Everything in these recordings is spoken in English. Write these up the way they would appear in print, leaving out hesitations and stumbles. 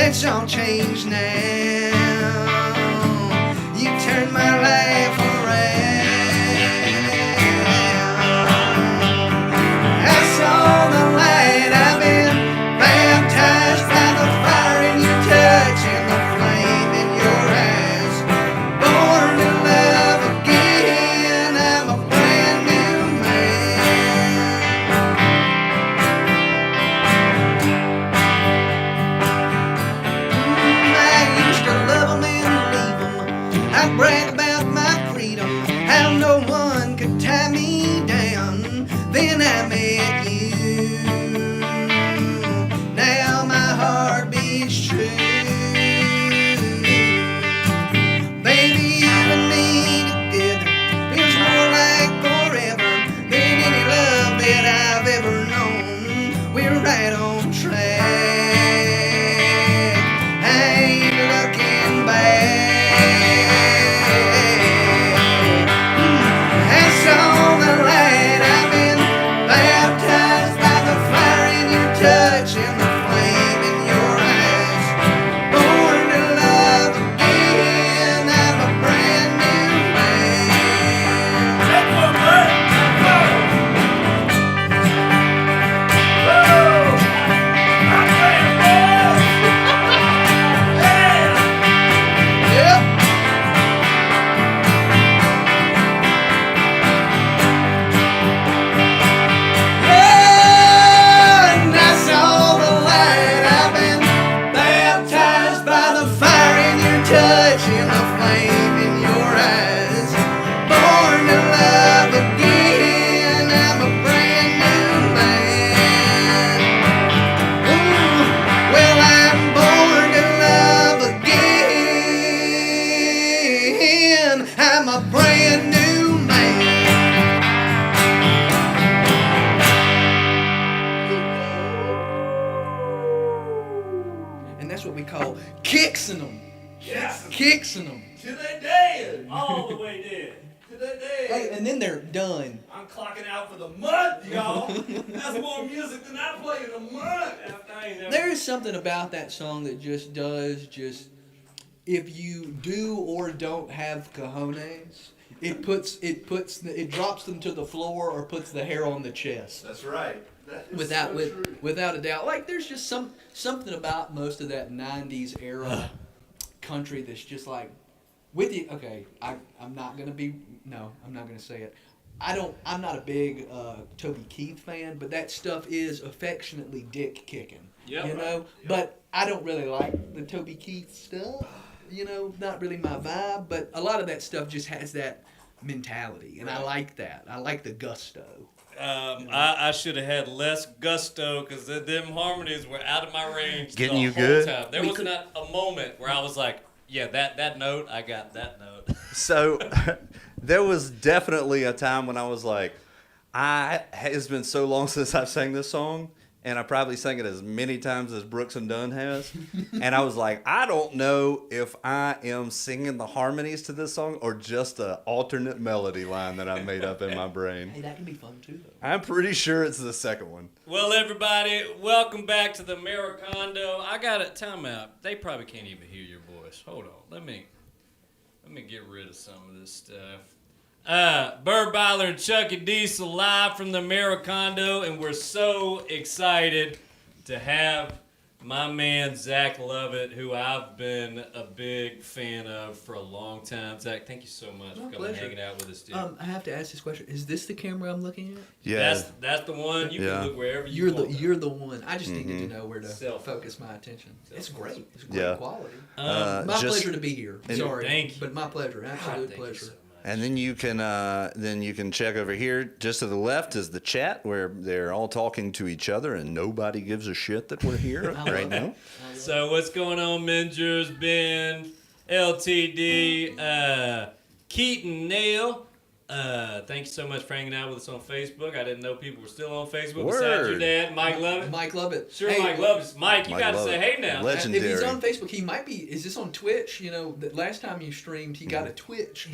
Let's all change now. You turn my life around. I saw the light. I've been baptized by the fire in your touch and the flame in your eyes. Born to love again. I'm a brand new man. I used to love 'em and leave 'em. I'd brag about my freedom, how no one could tie me down. Then I met you. Now my heart beats true. Baby, you and me together feels more like forever than any love that I've ever known. We're right on track. I ain't looking back. I saw the light. I've been baptized by the fire in your touch and the flame in your eyes. Born to love again. I'm a brand new man. Yep. And I saw the light. I've been baptized by the fire in your touch and the flame in your eyes. Born to love again. I'm a brand new man. Ooh, well, I'm born to love again. I'm a brand new man. And that's what we call kicks-ing them. Yes. Kicks-ing them. To they dead. All the way dead. To they dead. Hey, and then they're done. I'm clocking out for the month, y'all. That's more music than I play in a month. There is something about that song that just does if you do or don't have cojones, it drops them to the floor or puts the hair on the chest. That's right. That is Without so true. without a doubt. Like there's just something about most of that 90s era country that's just like with you. Okay, I'm not gonna say it. I'm not a big Toby Keith fan, but that stuff is affectionately dick kicking. Yeah, you right. know. Yep. But I don't really like the Toby Keith stuff. You know, not really my vibe. But a lot of that stuff just has that mentality, and I like that. I like the gusto. I should have had less gusto because them harmonies were out of my range Getting the you whole good? time. There was not a moment where I was like, yeah, that note, I got that note. So there was definitely a time when I was like, it's been so long since I've sang this song, and I probably sang it as many times as Brooks and Dunn has. And I was like, I don't know if I am singing the harmonies to this song or just an alternate melody line that I made up in my brain. Hey, that can be fun too, though. I'm pretty sure it's the second one. Well, everybody, welcome back to the Americana. I got a timeout. They probably can't even hear your voice. Hold on. Let me get rid of some of this stuff. Bird Byler and Chucky Diesel live from the Americana, and we're so excited to have my man Zach Lovett, who I've been a big fan of for a long time. Zach, thank you so much for coming and hanging out with us, dude. I have to ask this question: is this the camera I'm looking at? Yeah. That's the one. You can look wherever you You're want. you're the one. I just needed to know where to Self. focus my attention. It's great. It's great Yeah. quality. Uh, My just- pleasure to be here. and- Sorry, Thank you. but my pleasure. Absolute Thank you pleasure. so much. And then you can check over here. Just to the left is the chat where they're all talking to each other and nobody gives a shit that we're here right now. So what's going on, Mingers, Ben, LTD, Keaton, Nail? Thank you so much for hanging out with us on Facebook. I didn't know people were still on Facebook besides your Word. dad, Mike Lovett. Mike Lovett. Sure, Hey, Mike Lovett. Mike, you Mike got to say Lovett. hey now. Legendary. If he's on Facebook, he might be. Is this on Twitch? You know, the last time you streamed, he got a Twitch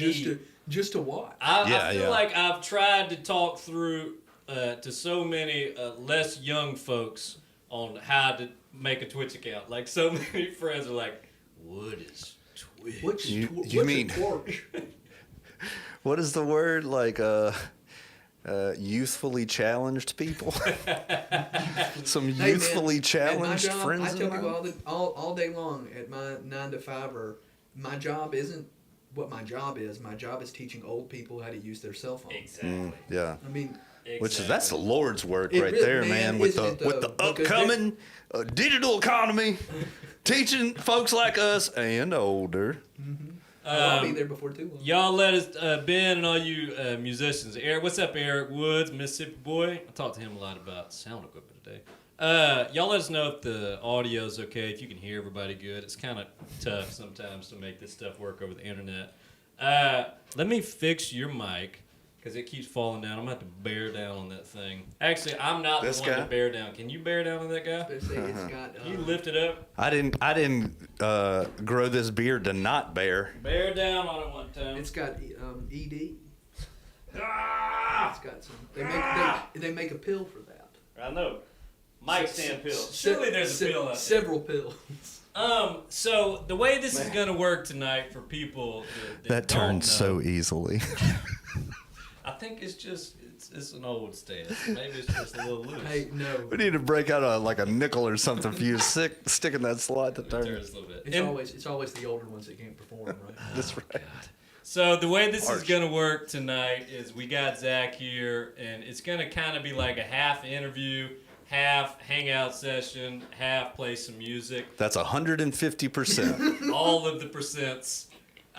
just to watch. I feel like I've tried to talk through to so many less young folks on how to make a Twitch account. Like so many friends are like, "What is Twitch?" You mean what is the word like? Youthfully challenged people. Some Hey, youthfully man, challenged at my job, friends. I of tell mine? people all day long at my 9 to 5, my job isn't what my job is. My job is teaching old people how to use their cell phones. Exactly. Yeah. I mean, Which is that's the Lord's work It right really- there, man, man. With isn't the it, with though? the Because upcoming digital economy, teaching folks like us and older. I'll be there before too long. Y'all let us, Ben and all you musicians. Eric, what's up, Eric Woods, Mississippi boy? I talked to him a lot about sound equipment today. Y'all let us know if the audio's okay, if you can hear everybody good. It's kind of tough sometimes to make this stuff work over the internet. Let me fix your mic, because it keeps falling down. I'm going to have to bear down on that thing. Actually, I'm not This the one guy? to bear down. Can you bear down on that guy? Especially it's got, Can you lift it up? I didn't grow this beard to not bear. Bear down on it one time. it's got ED. Ah! It's got some. They make a pill for that. I know. Mic stand pills. Se- Surely there's a se- pill out there. Several pills. So the way this is gonna work tonight for people that don't turns know, so easily. I think it's an old stance. Maybe it's just a little loose. Hey, no. We need to break out like a nickel or something for you to stick in that slot to It turn. turns a little bit. It's And- always the older ones that can't perform, right? That's right. So the way this is Harsh. gonna work tonight is we got Zach here, and it's gonna kind of be like a half interview, half hangout session, half play some music. That's 150%. All of the percents.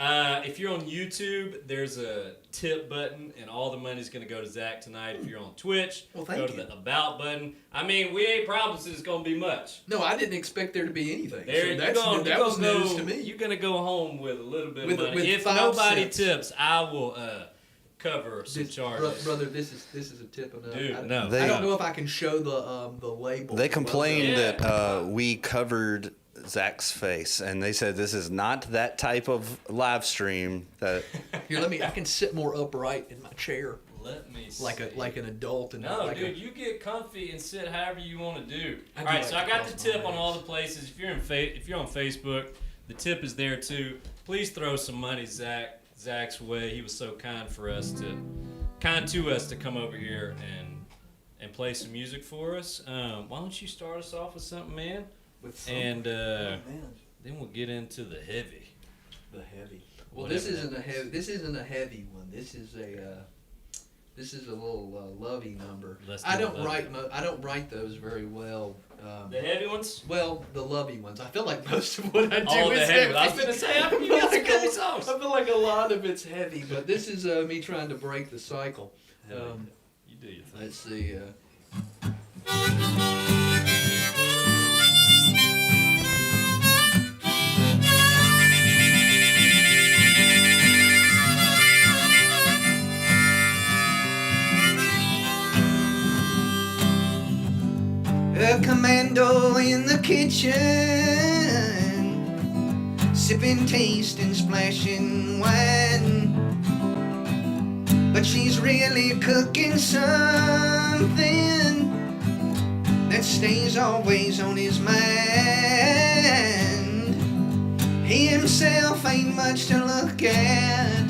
If you're on YouTube, there's a tip button, and all the money's going to go to Zach tonight. If you're on Twitch, Well, thank go to you. the About button. I mean, we ain't promising it's going to be much. No, I didn't expect there to be anything. There, So that was news to me. You're going to go home with a little bit With- of money. with If 5 nobody cents. tips, I will cover some charges. Brother, this is a tip enough. Dude, no. I They- don't know if I can show the label. They complained Yeah. that we covered Zach's face, and they said this is not that type of live stream. That Here, I can sit more upright in my chair, Let me see. like an adult. And No, like dude, you get comfy and sit however you want to do. I All do right, like so to I got the cross my tip on legs. all the places. If you're on Facebook, the tip is there too. Please throw some money Zach's way. He was so kind to us to come over here and play some music for us. Why don't you start us off with something, man? And then we'll get into the heavy. The heavy. Well, Whatever this isn't that a heavy. This isn't a heavy one. This is a little lovey number. Let's do I a don't lovey. I don't write those very well. The heavy ones? Well, the lovey ones. I feel like most of what I do Oh, the is heavy heavy. ones. I was gonna say, I feel you got some like heavy a- songs. I feel like a lot of it's heavy, but this is me trying to break the cycle. You do your thing. Let's see. A commando in the kitchen, sipping, tasting, splashing wine. But she's really cooking something that stays always on his mind. He himself ain't much to look at,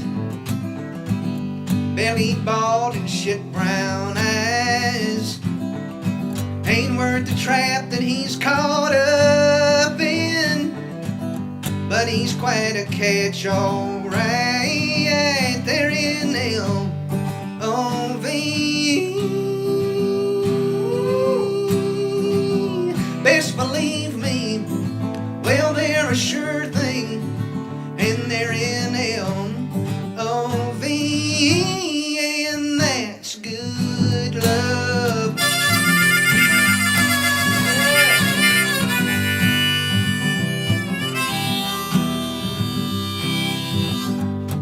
belly bald and shit brown eyes. Ain't worth the trap that he's caught up in, but he's quite a catch, alright. There in L-O-V. Best believe me, well, they're a sure thing, and they're in L-O-V, and that's good love.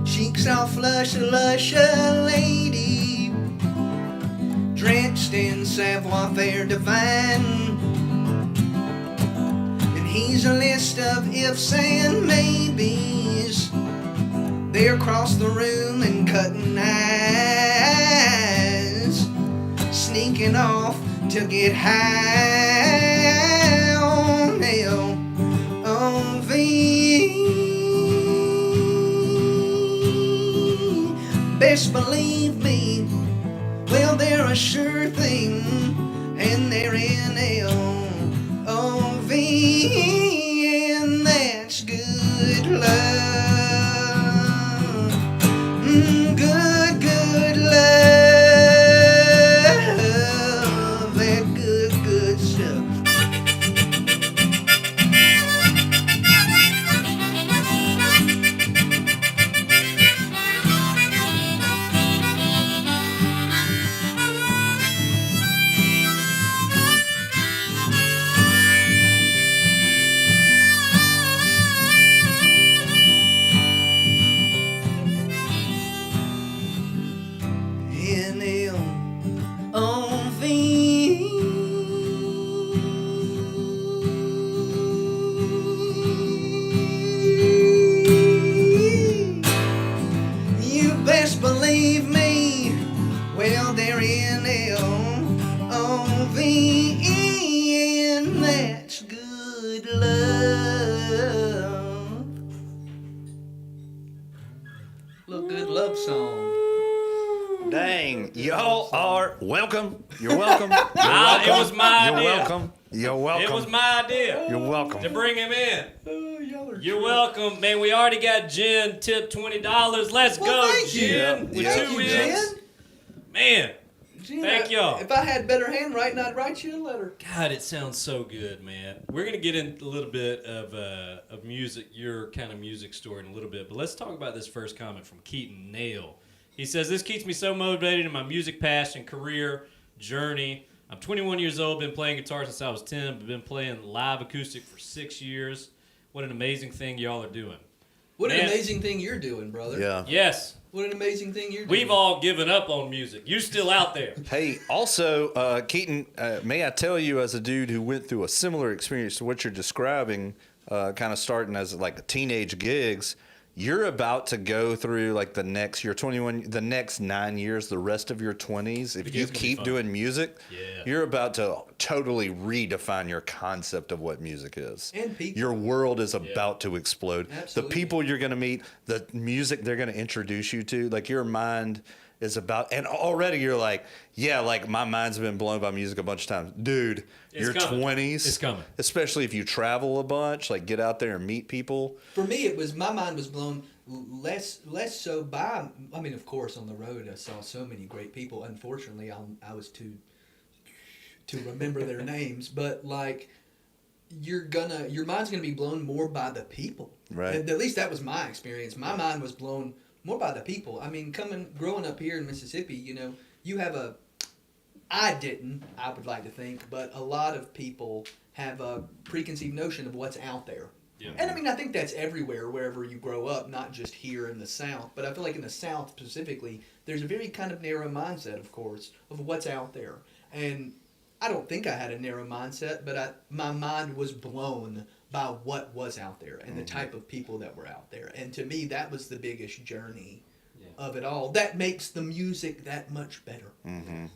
Cheeks all flush, a lady, drenched in savoir-faire divine. And he's a list of ifs and maybes. They're across the room and cutting eyes, sneaking off to get high. Best believe me, well, they're a sure thing, and they're N-L-O-V, and that's good love. Good, good love, that good, good stuff. You best believe me. Well, they're N-L-O-V-E, and that's good love. Little good love song. Dang, y'all are welcome. You're welcome. It was my You're idea. welcome. You're welcome. It was my idea You're welcome. to bring him in. Y'all are You're welcome, man. We already got Jen tipped $20. Let's Well, go, thank you. Jen. With Yeah. 2 you, N's. Man, Jen, Thank y'all. If I had better handwriting, I'd write you a letter. God, it sounds so good, man. We're gonna get into a little bit of music, your kind of music story in a little bit, but let's talk about this first comment from Keaton Nail. He says, "This keeps me so motivated in my music passion, career, journey. I'm 21 years old, been playing guitar since I was 10, but been playing live acoustic for 6 years. What an amazing thing y'all are doing." What Man. an amazing thing you're doing, brother. Yeah. Yes, What an amazing thing you're doing. we've all given up on music. You still out there. Hey, also, Keaton, may I tell you, as a dude who went through a similar experience to what you're describing, kind of starting as like the teenage gigs, you're about to go through like you're 21, the next 9 years, the rest of your 20s. If you It's gonna be keep fun. doing music, Yeah. you're about to totally redefine your concept of what music is. And people. Your world is about to explode. Absolutely. The people you're going to meet, the music they're going to introduce you to, like your mind is about, and already you're like, yeah, like my mind's been blown by music a bunch of times. Dude, It's your coming. 20s, It's coming. especially if you travel a bunch, like get out there and meet people. For me, it was my mind was blown less so by. I mean, of course, on the road, I saw so many great people. Unfortunately, I was too to remember their names, but like your mind's gonna be blown more by the people. Right. And at least that was my experience. My mind was blown more by the people. I mean, growing up here in Mississippi, you have I would like to think, but a lot of people have a preconceived notion of what's out there. Yeah. And I mean, I think that's everywhere, wherever you grow up, not just here in the South. But I feel like in the South specifically, there's a very kind of narrow mindset, of course, of what's out there. And I don't think I had a narrow mindset, but my mind was blown by what was out there and the type of people that were out there. And to me, that was the biggest journey of it all. That makes the music that much better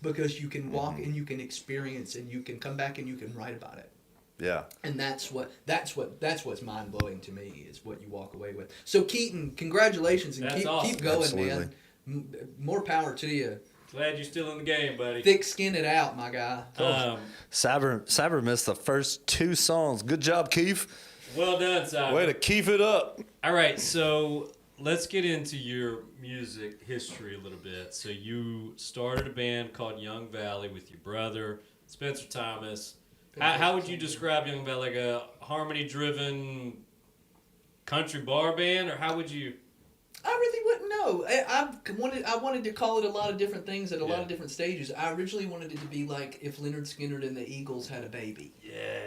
because you can walk and you can experience and you can come back and you can write about it. Yeah. And that's what's mind blowing to me is what you walk away with. So Keaton, congratulations and That's keep awesome. going, Absolutely. man. More power to you. Glad you're still in the game, buddy. Thick skin it out, my guy. Cyber missed the first 2 songs. Good job, Keith. Well done, Simon. Way to keep it up. All right, so let's get into your music history a little bit. So you started a band called Young Valley with your brother, Spencer Thomas. How would you describe Young Valley? Like a harmony-driven country bar band, or how would you? I really wouldn't know. I wanted to call it a lot of different things at a lot of different stages. I originally wanted it to be like if Lynyrd Skynyrd and the Eagles had a baby. Yeah.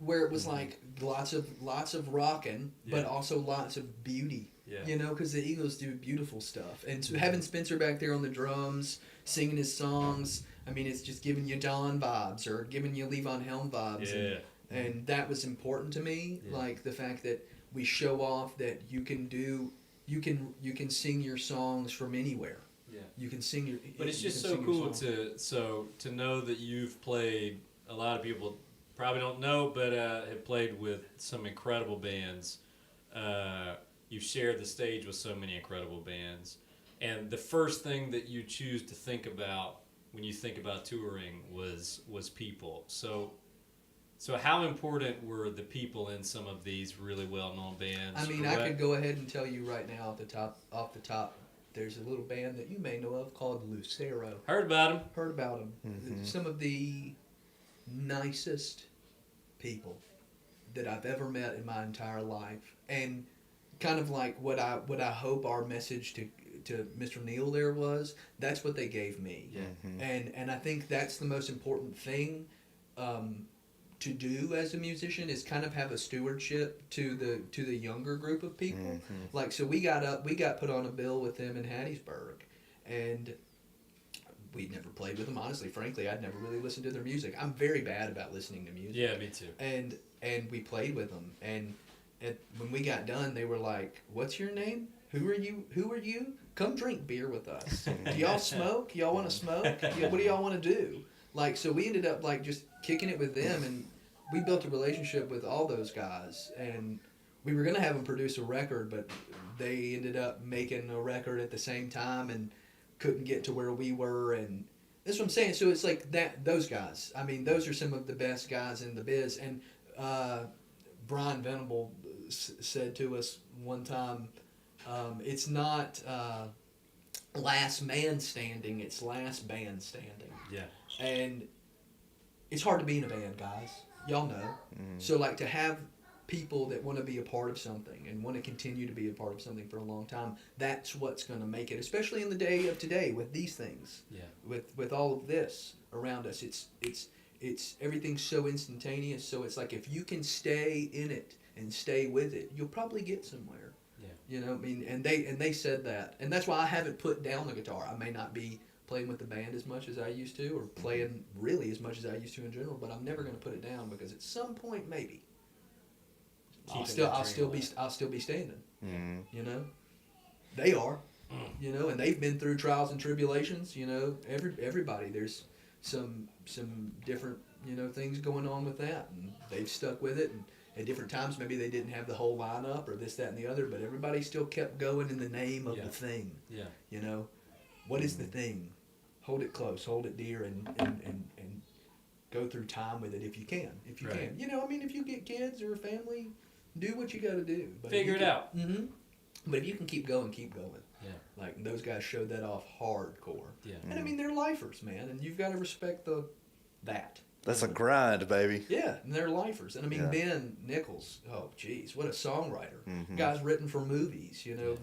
Where it was like lots of rocking, but also lots of beauty. Yeah. Because the Eagles do beautiful stuff. And so having Spencer back there on the drums, singing his songs, I mean, it's just giving you Don vibes or giving you Levon Helm vibes. Yeah. And that was important to me, like the fact that we show off that you can sing your songs from anywhere. Yeah. You can sing your. But it's you just can so sing your cool songs. to know that you've played a lot of people probably don't know, but have played with some incredible bands. You've shared the stage with so many incredible bands. And the first thing that you choose to think about when you think about touring was people. So how important were the people in some of these really well-known bands? I mean, I could go ahead and tell you right now off the top, there's a little band that you may know of called Lucero. Heard about them. Heard about them. Mm-hmm. Some of the nicest people that I've ever met in my entire life, and kind of like what I hope our message to Mr. Neil there was. That's what they gave me. Yeah. Mm-hmm. And I think that's the most important thing to do as a musician, is kind of have a stewardship to the younger group of people. Mm-hmm. Like, so we got put on a bill with them in Hattiesburg, and we'd never played with them. Honestly, frankly, I'd never really listened to their music. I'm very bad about listening to music. Yeah, me too. And we played with them, and when we got done, they were like, "What's your name? Who are you? Who are you? Come drink beer with us. Do y'all smoke? Y'all want to smoke? What do y'all want to do?" Like, so we ended up like just kicking it with them, and we built a relationship with all those guys, and we were gonna have them produce a record, but they ended up making a record at the same time and couldn't get to where we were, and that's what I'm saying. So it's like that, those guys. I mean, those are some of the best guys in the biz. And Brian Venable said to us one time, it's not last man standing, it's last band standing. Yeah. And it's hard to be in a band, guys. Y'all know. So like, to have people that want to be a part of something and want to continue to be a part of something for a long time, that's what's going to make it, especially in the day of today with these things. Yeah. With all of this around us, it's everything's so instantaneous. So it's like, if you can stay in it and stay with it, you'll probably get somewhere. Yeah. You know what I mean? And they said that. And that's why I haven't put down the guitar. I may not be playing with the band as much as I used to, or playing really as much as I used to in general, but I'm never going to put it down, because at some point maybe I'll still be standing. Mm-hmm. You know, they are. You know, and they've been through trials and tribulations. You know, everybody, there's some different, you know, things going on with that, and they've stuck with it. And at different times, maybe they didn't have the whole lineup or this, that, and the other, but everybody still kept going in the name of the thing. Yeah. You know, what is the thing? Hold it close, hold it dear, and go through time with it if you can. If you can, you know, I mean, if you get kids or a family, do what you got to do. But Figure it out. Mm-hmm. But if you can keep going, keep going. Yeah. Like, those guys showed that off hardcore. Yeah. And I mean, they're lifers, man, and you've got to respect that. That's a grind, baby. Yeah, and they're lifers. And I mean, Ben Nichols, oh, geez, what a songwriter. Guy's written for movies, you know,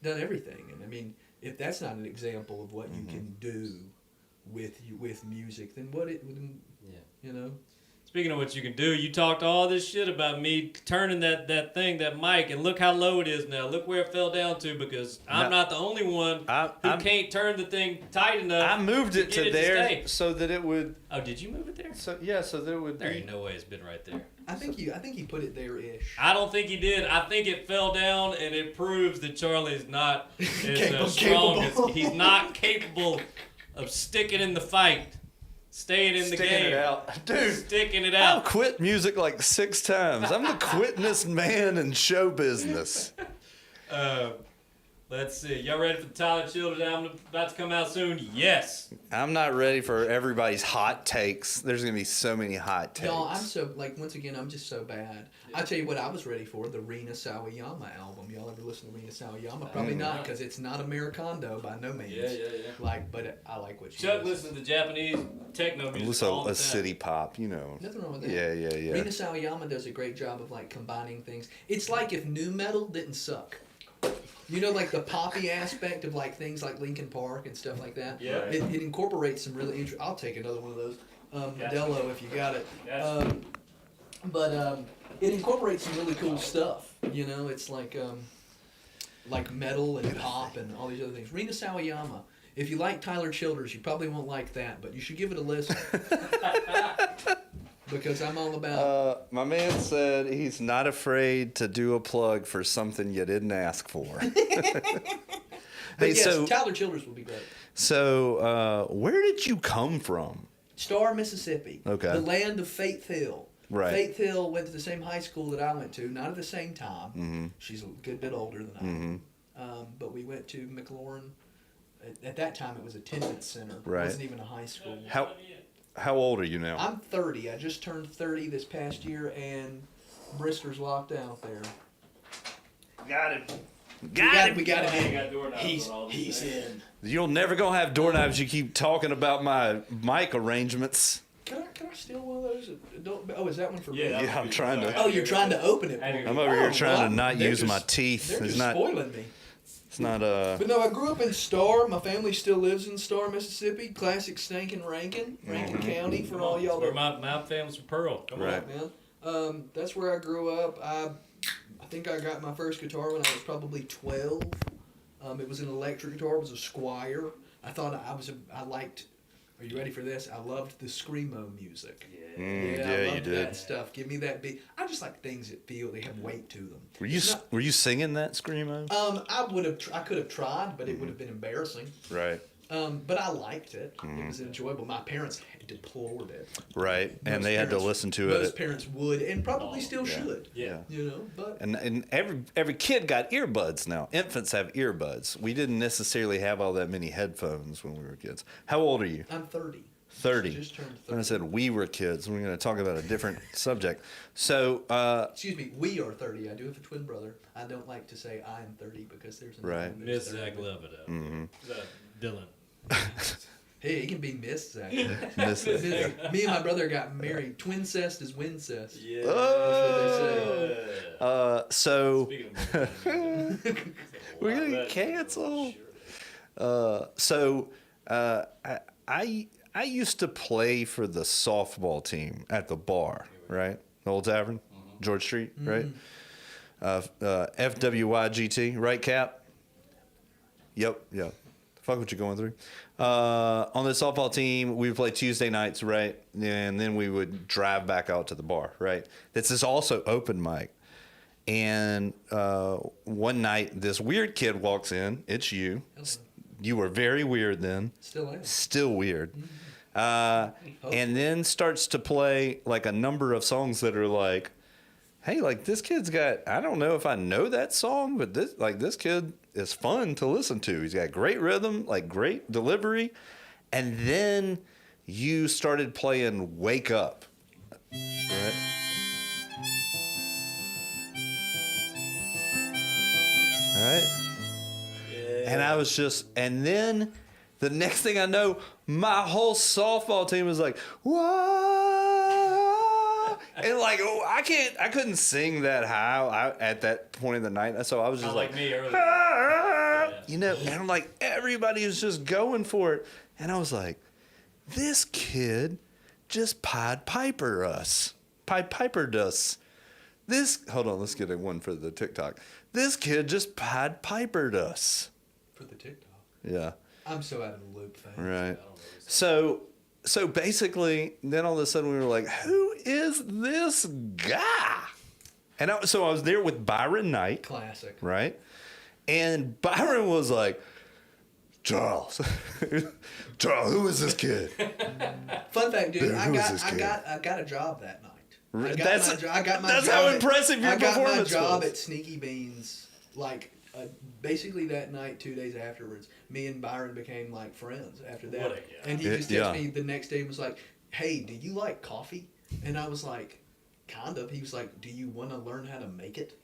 done everything. And I mean, if that's not an example of what you can do with music, then you know. Speaking of what you can do, you talked all this shit about me turning that mic, and look how low it is now. Look where it fell down to, because I'm not the only one who can't turn the thing tight enough. I moved it to there so that it would. Oh, did you move it there? So that it would. There ain't no way it's been right there. I think you put it there-ish. I don't think he did. I think it fell down, and it proves that Charlie's not as strong as he's not capable of sticking in the fight. Staying in the game. Sticking it out. Dude. Sticking it out. I've quit music like 6 times. I'm the quittingest man in show business. Let's see. Y'all ready for the Tyler Childers album about to come out soon? Yes. I'm not ready for everybody's hot takes. There's going to be so many hot takes. Y'all, I'm so, like, once again, I'm just so bad. I tell you what I was ready for, the Rina Sawayama album. Y'all ever listen to Rina Sawayama? Probably not, because it's not Americana by no means. Yeah. Like, but I like what she Chuck does. listens to Japanese techno music all the a time. city pop, you know. Nothing wrong with that. Yeah. Rina Sawayama does a great job of, like, combining things. It's like if nu metal didn't suck. You know, like the poppy aspect of, like, things like Linkin Park and stuff like that. Yeah. It incorporates some really interesting. I'll take another one of those. Modelo, if you got it. It incorporates some really cool stuff. You know, it's like metal and pop and all these other things. Rina Sawayama. If you like Tyler Childers, you probably won't like that, but you should give it a listen. Because I'm all about... my man said he's not afraid to do a plug for something you didn't ask for. But yes, Tyler Childers will be great. So, where did you come from? Star, Mississippi. Okay. The land of Faith Hill. Right. Faith Hill went to the same high school that I went to, not at the same time. Mm-hmm. She's a good bit older than I am. But we went to McLaurin. At that time, it was a attendance center. Right. It wasn't even a high school. How old are you now? I'm 30. I just turned 30 this past year, and Brister's locked out there. Got him. We got him Got doorknobs in. on all these He's things. in. You'll never gonna have doorknobs. You keep talking about my mic arrangements. Can I steal one of those? Oh, is that one for me? Yeah, Yeah, I'm trying to. Oh, you're trying to open it for me. I'm over here trying to not they're use my just- teeth. They're It's just not. spoiling me. It's not. But no, I grew up in Star. My family still lives in Star, Mississippi. Classic Stankin' Rankin County for all y'all Where that my family's from Pearl. Come Right. on. man. That's where I grew up. I think I got my first guitar when I was probably 12. It was an electric guitar. It was a Squire. I thought I liked. Are you ready for this? I loved the screamo music. I yeah, you loved did. that stuff. Give me that beat. I just like things that they have weight to them. Were you singing that screamo? I could have tried, but it would have been embarrassing. Right. But I liked it. It was enjoyable. My parents deplored it. Right. And Most they had to parents- listen to Most it. parents would, and probably still should. Yeah. You know, but And every kid got earbuds now. Infants have earbuds. We didn't necessarily have all that many headphones when we were kids. How old are you? I'm 30. 30. Just turned 30. When I said we were kids, we're going to talk about a different subject. So, Excuse me, we are 30. I do have a twin brother. I don't like to say I am 30 because there's another Right. one that's Miss 30. Zach Lovett up. Dylan. Hey, he can be Miss Zach. Miss Zach. Me and my brother got married. Twincest is wincest. Yeah. So Speaking of we're going to get canceled. I used to play for the softball team at the bar, right? The Old Tavern, George Street, right? FWYGT, right, Cap? Yep. Fuck what you're going through. On the softball team, we would play Tuesday nights, right? And then we would drive back out to the bar, right? This is also open mic. And one night, this weird kid walks in. It's you. You were very weird then. Still am. Still weird. And then starts to play like a number of songs that are like, hey, like this kid's got, I don't know if I know that song, but this kid is fun to listen to. He's got great rhythm, like great delivery. And then you started playing Wake Up. Right? All right. And I was just, and then the next thing I know, my whole softball team was like, whoa. And like, I couldn't sing that high at that point in the night. So I was just like me earlier. you know, and I'm like, everybody was just going for it. And I was like, this kid just Pied Pipered us. Hold on, let's get a one for the TikTok. This kid just Pied Pipered us. For the TikTok. Yeah. I'm so out of the loop, fam. Right. So basically, then all of a sudden we were like, who is this guy? And so I was there with Byron Knight. Classic. Right? And Byron was like, Charles, who is this kid? Fun fact, dude. Dude, I who is this kid? got a job that night. That's That's how impressive your performance I got my job was. at Sneaky Beans, like basically that night, 2 days afterwards. Me and Byron became like friends after that. What a guy. And he just Yeah. texted me the next day and was like, "Hey, do you like coffee?" And I was like, "Kind of." He was like, "Do you want to learn how to make it?"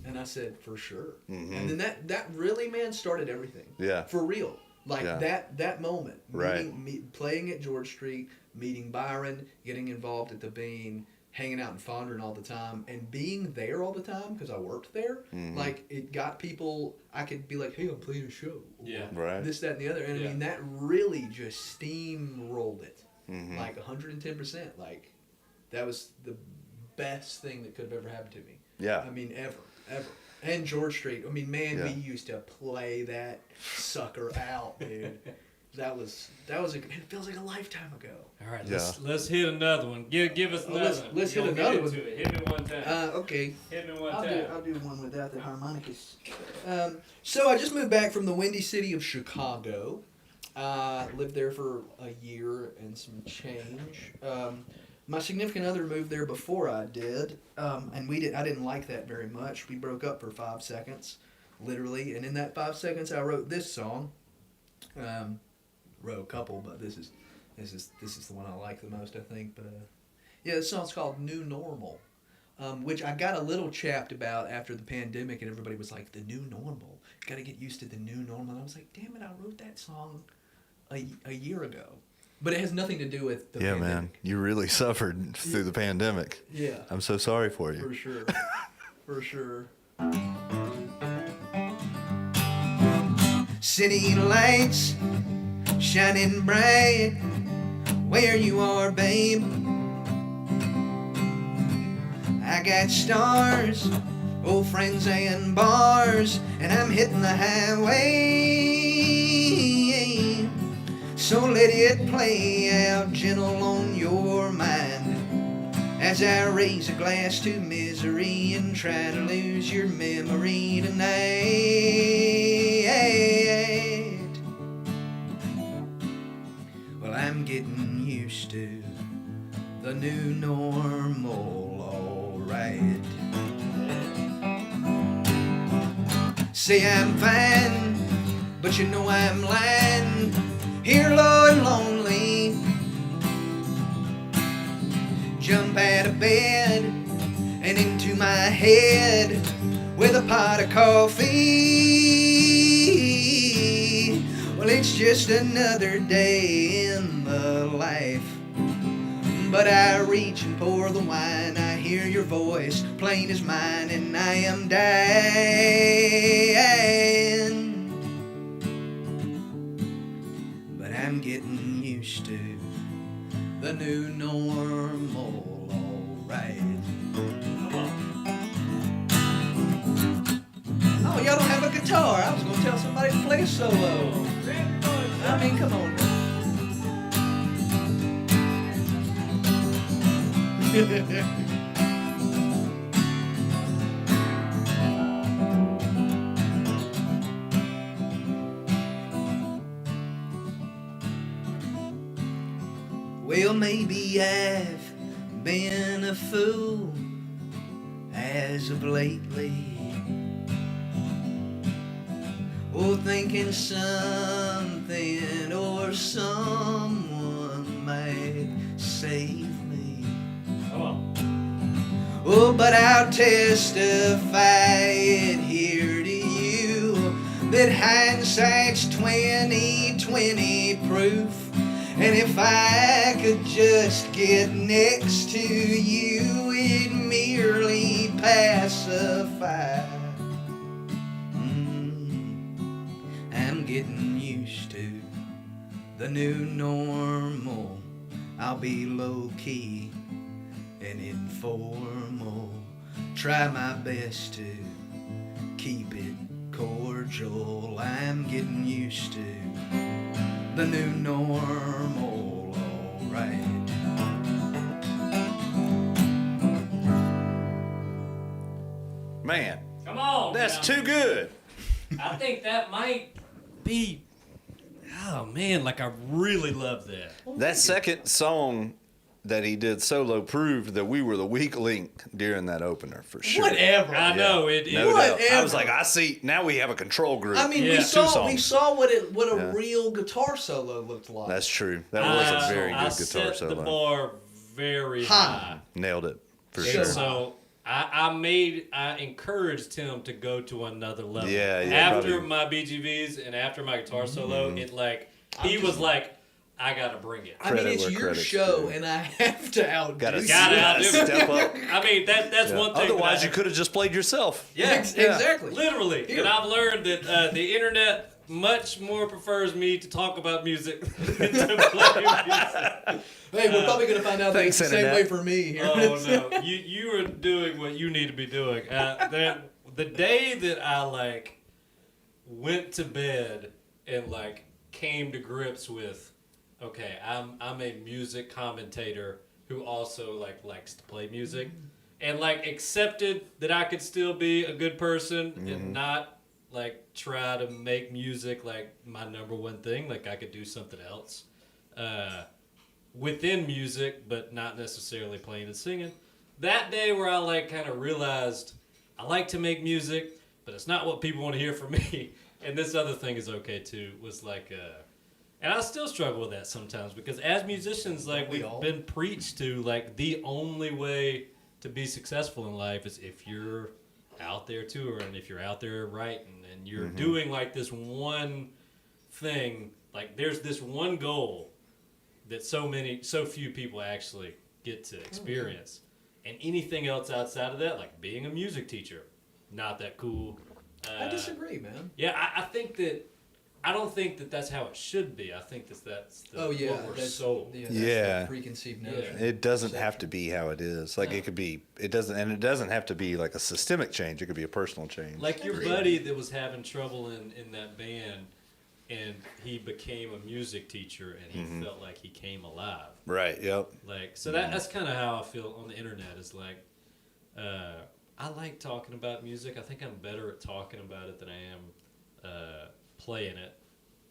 And I said, "For sure." Mm-hmm. And then that really, man, started everything. Yeah. For real. Like Yeah. that moment, Right. playing at George Street, meeting Byron, getting involved at the Bean, hanging out in Fondren all the time, and being there all the time because I worked there. Mm-hmm. Like it got people. I could be like, "Hey, I'm playing a show." or Yeah. Right. This, that, and the other, and Yeah. I mean that really just steamrolled it, Mm-hmm. like 110%. Like that was the best thing that could have ever happened to me. Yeah. I mean, ever. And George Street. I mean, man, Yeah. we used to play that sucker out, dude. That was it feels like a lifetime ago. All right, Yeah. let's hit another one. Give us another one. let's hit You'll another get one. into it. Hit me one time. Okay. Hit me one I'll time. do one without the harmonicas. So I just moved back from the windy city of Chicago. Lived there for a year and some change. My significant other moved there before I did, and I didn't like that very much. We broke up for 5 seconds, literally, and in that 5 seconds, I wrote this song. Wrote a couple, but this is the one I like the most, I think. But yeah, this song's called "New Normal," which I got a little chapped about after the pandemic, and everybody was like, "The new normal, got to get used to the new normal." And I was like, "Damn it, I wrote that song a year ago." But it has nothing to do with the pandemic. Man, you really suffered through the pandemic. Yeah. I'm so sorry for you. For sure. For sure. City lights shining bright where you are, babe. I got stars, old friends and bars, and I'm hitting the highway. So let it play out gentle on your mind as I raise a glass to misery and try to lose your memory tonight. Well, I'm getting used to the new normal, alright. Say I'm fine, but you know I'm lying here low and lonely. Jump out of bed and into my head with a pot of coffee. Well, it's just another day in the life, but I reach and pour the wine. I hear your voice plain as mine, and I am dying. But I'm getting used to the new normal, alright. Oh, y'all don't have a guitar. I was gonna tell somebody to play a solo. I mean, come on now. Well, maybe I've been a fool as of lately, or thinking something or someone might save me. Come on. Oh, but I'll testify it here to you that hindsight's 20/20 proof. And if I could just get next to you, it'd merely pacify. I'm getting used to the new normal. I'll be low-key and informal. Try my best to keep it cordial. I'm getting used to the new normal, alright. Man, Come on. that's now. too good. I think that might be. Oh man, like I really love that. That second song that he did solo proved that we were the weak link during that opener for sure. Whatever. I know it. No doubt. Whatever. I was like, I see. Now we have a control group. I mean, Yeah. we Two saw songs. what a Yeah. real guitar solo looked like. That's true. That was a very I good guitar set solo. the bar very High. high. Nailed it for And sure. So I encouraged him to go to another level. Yeah, After probably. my BGVs and after my guitar solo, it like he I'm was just- like, I gotta bring it. I mean, Credit it's where your credit's show, due. and I have to outdo Gotta you. Gotta step up. I mean that's Yeah. one thing. Otherwise, that you could have just played yourself. Yeah, Exactly. literally. Here. And I've learned that the internet much more prefers me to talk about music than to play music. Hey, we're probably going to find out that it's Thanks, the same Internet. way for me here. Oh no, you are doing what you need to be doing. The day that I like went to bed and like came to grips with, okay, I'm a music commentator who also like likes to play music, and like accepted that I could still be a good person and not like try to make music like my number one thing. Like I could do something else within music, but not necessarily playing and singing. That day where I like kind of realized I like to make music, but it's not what people want to hear from me. And this other thing is okay too. Was like, and I still struggle with that sometimes because as musicians, like we've been preached to, like the only way to be successful in life is if you're out there touring, if you're out there writing, and you're doing like this one thing. Like there's this one goal that so few people actually get to experience. And anything else outside of that, like being a music teacher, not that cool. I disagree, man. Yeah, I don't think that that's how it should be. I think that's what we're sold. Yeah, that's the preconceived notion. It doesn't have to be how it is. Like it could be. It doesn't have to be like a systemic change. It could be a personal change. Like your buddy that was having trouble in that band, and he became a music teacher, and he felt like he came alive. Right. Yep. Like so that's kind of how I feel on the internet. Is like, I like talking about music. I think I'm better at talking about it than I am playing it,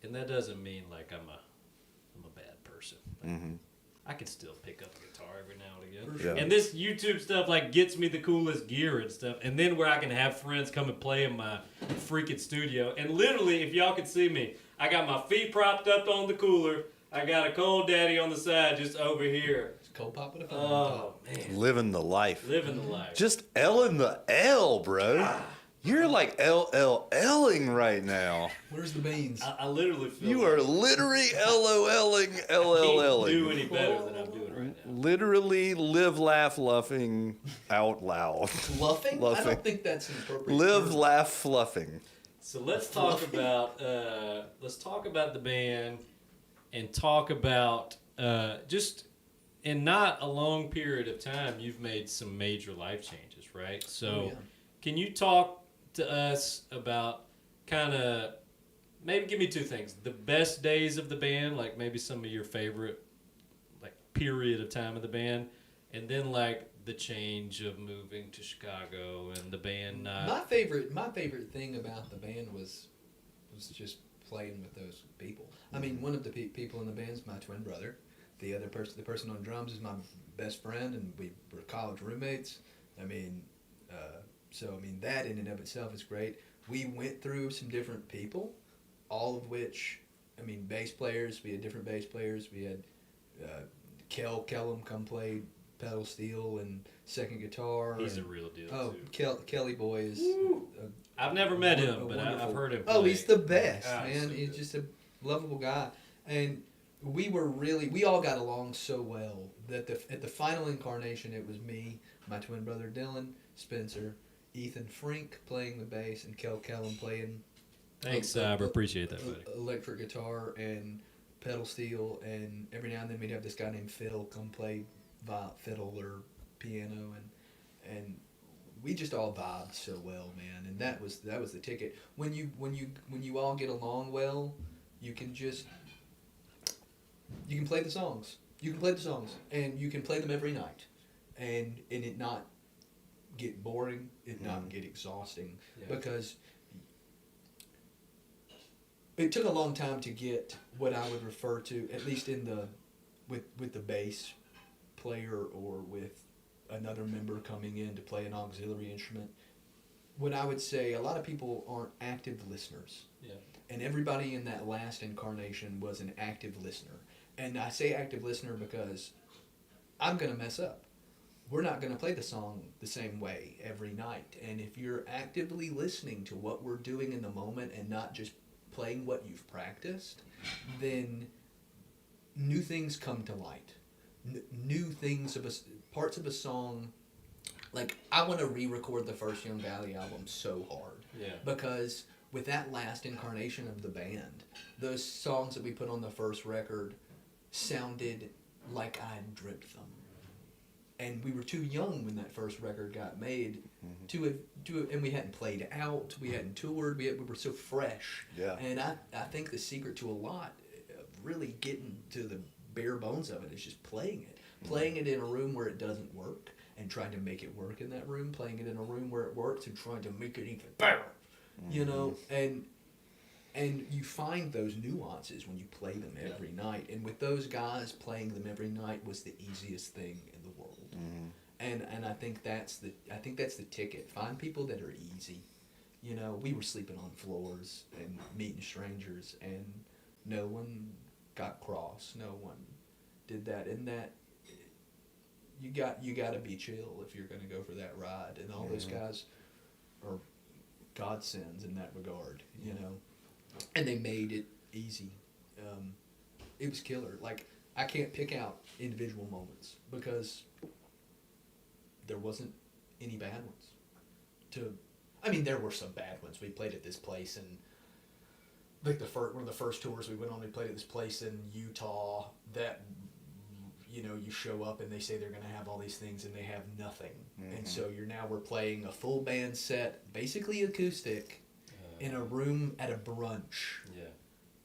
and that doesn't mean like I'm a bad person. Like, I can still pick up the guitar every now and again. Yeah. And this YouTube stuff like gets me the coolest gear and stuff. And then where I can have friends come and play in my freaking studio. And literally, if y'all could see me, I got my feet propped up on the cooler. I got a cold daddy on the side just over here. It's cold pop with a phone. Oh, man. Living the life. Living the life. Just L in the L, bro. You're like LLLing right now. Where's the beans? I literally feel You like are literally LOLing, I can't do LLLing. any better than I'm doing right now. Literally live, laugh, luffing out loud. Fluffing? I Luffing. don't think that's an appropriate Live, term. laugh, fluffing. So let's talk about the band and talk about just in not a long period of time you've made some major life changes, right? So can you talk to us about kind of maybe give me two things: the best days of the band, like maybe some of your favorite like period of time of the band, and then like the change of moving to Chicago and the band not. My favorite thing about the band was just playing with those people. I mean, one of the people in the band is my twin brother. The other person, the person on drums, is my best friend, and we were college roommates. I mean, that in and of itself is great. We went through some different people, all of which, I mean, bass players. We had different bass players. We had Kellum come play pedal steel and second guitar. He's a real deal. Oh, too. Kelly Boy is. I've never met him, but I've heard him play. Oh, he's the best, Ah, man. so He's good. just a lovable guy, and we all got along so well that at the final incarnation, it was me, my twin brother Dylan, Spencer, Ethan Frink playing the bass, and Kellum playing. Thanks, I appreciate that, buddy. Electric guitar and pedal steel, and every now and then we'd have this guy named Phil come play fiddle or piano, and we just all vibed so well, man. And that was the ticket. When you all get along well, you can play the songs. You can play the songs, and you can play them every night, and it not get boring, it not get exhausting, because it took a long time to get what I would refer to, at least with the bass player or with another member coming in to play an auxiliary instrument. What I would say, a lot of people aren't active listeners. Yeah. And everybody in that last incarnation was an active listener. And I say active listener because I'm going to mess up. We're not going to play the song the same way every night. And if you're actively listening to what we're doing in the moment and not just playing what you've practiced, then new things come to light. New things parts of a song. Like, I want to re-record the first Young Valley album so hard. Yeah. Because with that last incarnation of the band, those songs that we put on the first record sounded like I'd dreamt them. And we were too young when that first record got made and we hadn't played out, we hadn't toured, we were so fresh. Yeah. And I think the secret to a lot of really getting to the bare bones of it is just playing it. Playing it in a room where it doesn't work and trying to make it work in that room, playing it in a room where it works and trying to make it even better. you know, and you find those nuances when you play them every night. And with those guys, playing them every night was the easiest thing in the world. And I think that's the ticket. Find people that are easy. You know, we were sleeping on floors and meeting strangers, and no one got cross. No one did that. And that you got to be chill if you're going to go for that ride. And all those guys are godsends in that regard. You know, and they made it easy. It was killer. Like, I can't pick out individual moments because there wasn't any bad ones. There were some bad ones. We played at this place, and like one of the first tours we went on, we played at this place in Utah that, you know, you show up and they say they're going to have all these things and they have nothing. And so we're playing a full band set, basically acoustic, in a room at a brunch. Yeah.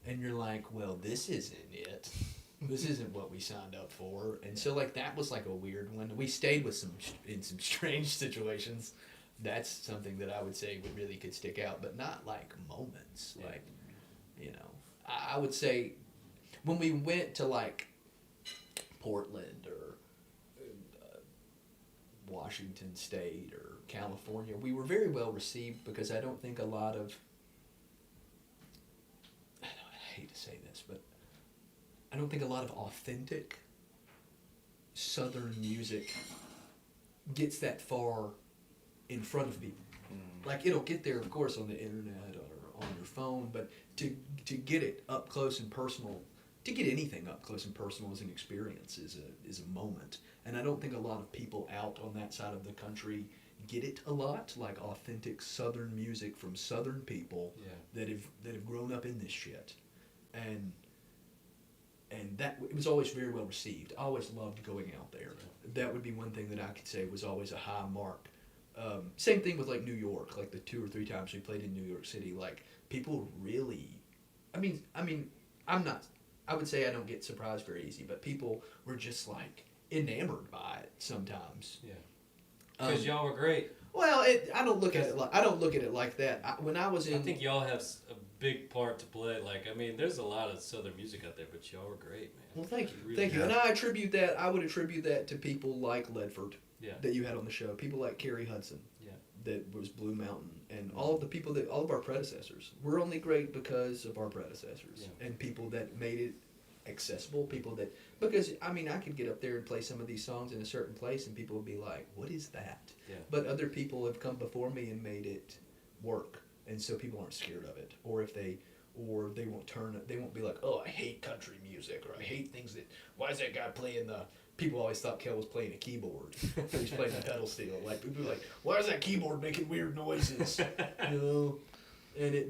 And you're like, well, this isn't it. This isn't what we signed up for. And so, like, that was like a weird one. We stayed in some strange situations. That's something that I would say really could stick out, but not like moments. Yeah. Like, you know, I would say when we went to like Portland or Washington State or California, we were very well received because I don't think a lot of, I hate to say this, but I don't think a lot of authentic Southern music gets that far in front of people. Like, it'll get there, of course, on the internet or on your phone, but to get it up close and personal, to get anything up close and personal as an experience is a moment. And I don't think a lot of people out on that side of the country get it a lot, like authentic Southern music from Southern people that have grown up in this shit. And that, it was always very well received. I always loved going out there. That would be one thing that I could say was always a high mark. Same thing with like New York, like the 2 or 3 times we played in New York City, like people really, I would say I don't get surprised very easy, but people were just like enamored by it sometimes. Yeah. Because y'all were great. Well, I don't look at it like that. I think y'all have a big part to play. Like, I mean, there's a lot of Southern music out there, but y'all were great, man. Well, thank you, thank you. And I would attribute that to people like Ledford, that you had on the show. People like Kerry Hudson, that was Blue Mountain, and all of our predecessors. We're only great because of our predecessors and people that made it accessible. Because I could get up there and play some of these songs in a certain place, and people would be like, "What is that?" Yeah. But other people have come before me and made it work, and so people aren't scared of it. Or they won't be like, "Oh, I hate country music," or "I hate things that. Why is that guy playing the?" People always thought Kel was playing a keyboard. He's playing the pedal steel. Like, people were like, "Why is that keyboard making weird noises?" You know,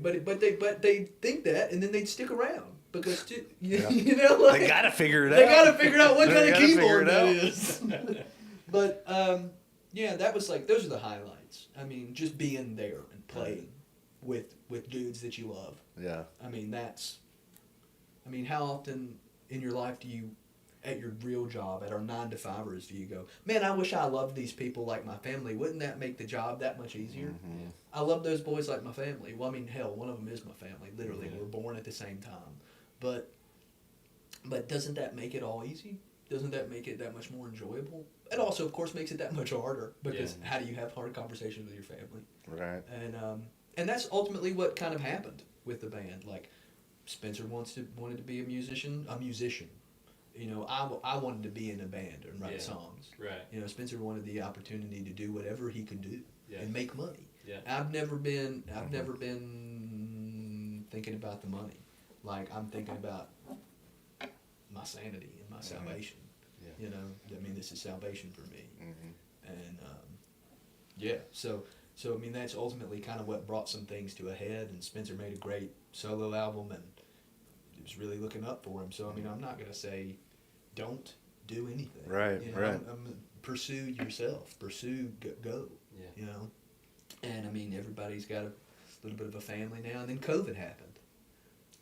but they think that, and then they'd stick around because you know, like, they gotta figure it out. They gotta figure out what kind of keyboard that is. But that was like, those are the highlights. I mean, just being there and playing with dudes that you love. Yeah. How often in your life do you, at your real job, at our 9-to-5ers, do you go, "Man, I wish I loved these people like my family. Wouldn't that make the job that much easier?" Mm-hmm. I love those boys like my family. Well, hell, one of them is my family. Literally, we were born at the same time. But doesn't that make it all easy? Doesn't that make it that much more enjoyable? It also, of course, makes it that much harder, because how do you have hard conversations with your family? Right. And that's ultimately what kind of happened with the band. Like, Spencer wanted to be a musician. You know, I wanted to be in a band and write songs. Right. You know, Spencer wanted the opportunity to do whatever he could do and make money. Yeah. I've never been thinking about the money. Like, I'm thinking about my sanity and my salvation. Yeah. You know, this is salvation for me. Mm-hmm. And so that's ultimately kind of what brought some things to a head. And Spencer made a great solo album, and it was really looking up for him. So I'm not gonna say don't do anything. Right. You know, right. Pursue yourself. Pursue go. Yeah. You know, and everybody's got a little bit of a family now, and then COVID happened.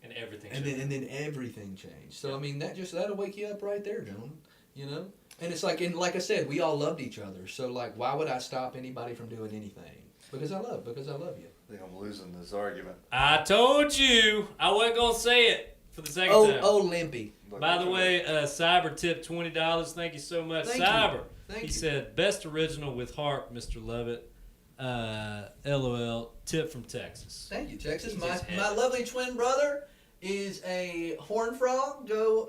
And everything. And then everything changed. So that'll wake you up right there, gentlemen. You know, and it's like, and like I said, we all loved each other. So like, why would I stop anybody from doing anything? Because I love you. I think I'm losing this argument. I told you I wasn't gonna say it for the second time. Oh, Limpy. By the way, Cyber tipped $20. Thank you so much, Thank Cyber. you. Thank He you. said best original with heart, Mr. Lovett. LOL. Tip from Texas. Thank you, Texas. He My just had it. lovely twin brother is a horn frog. Go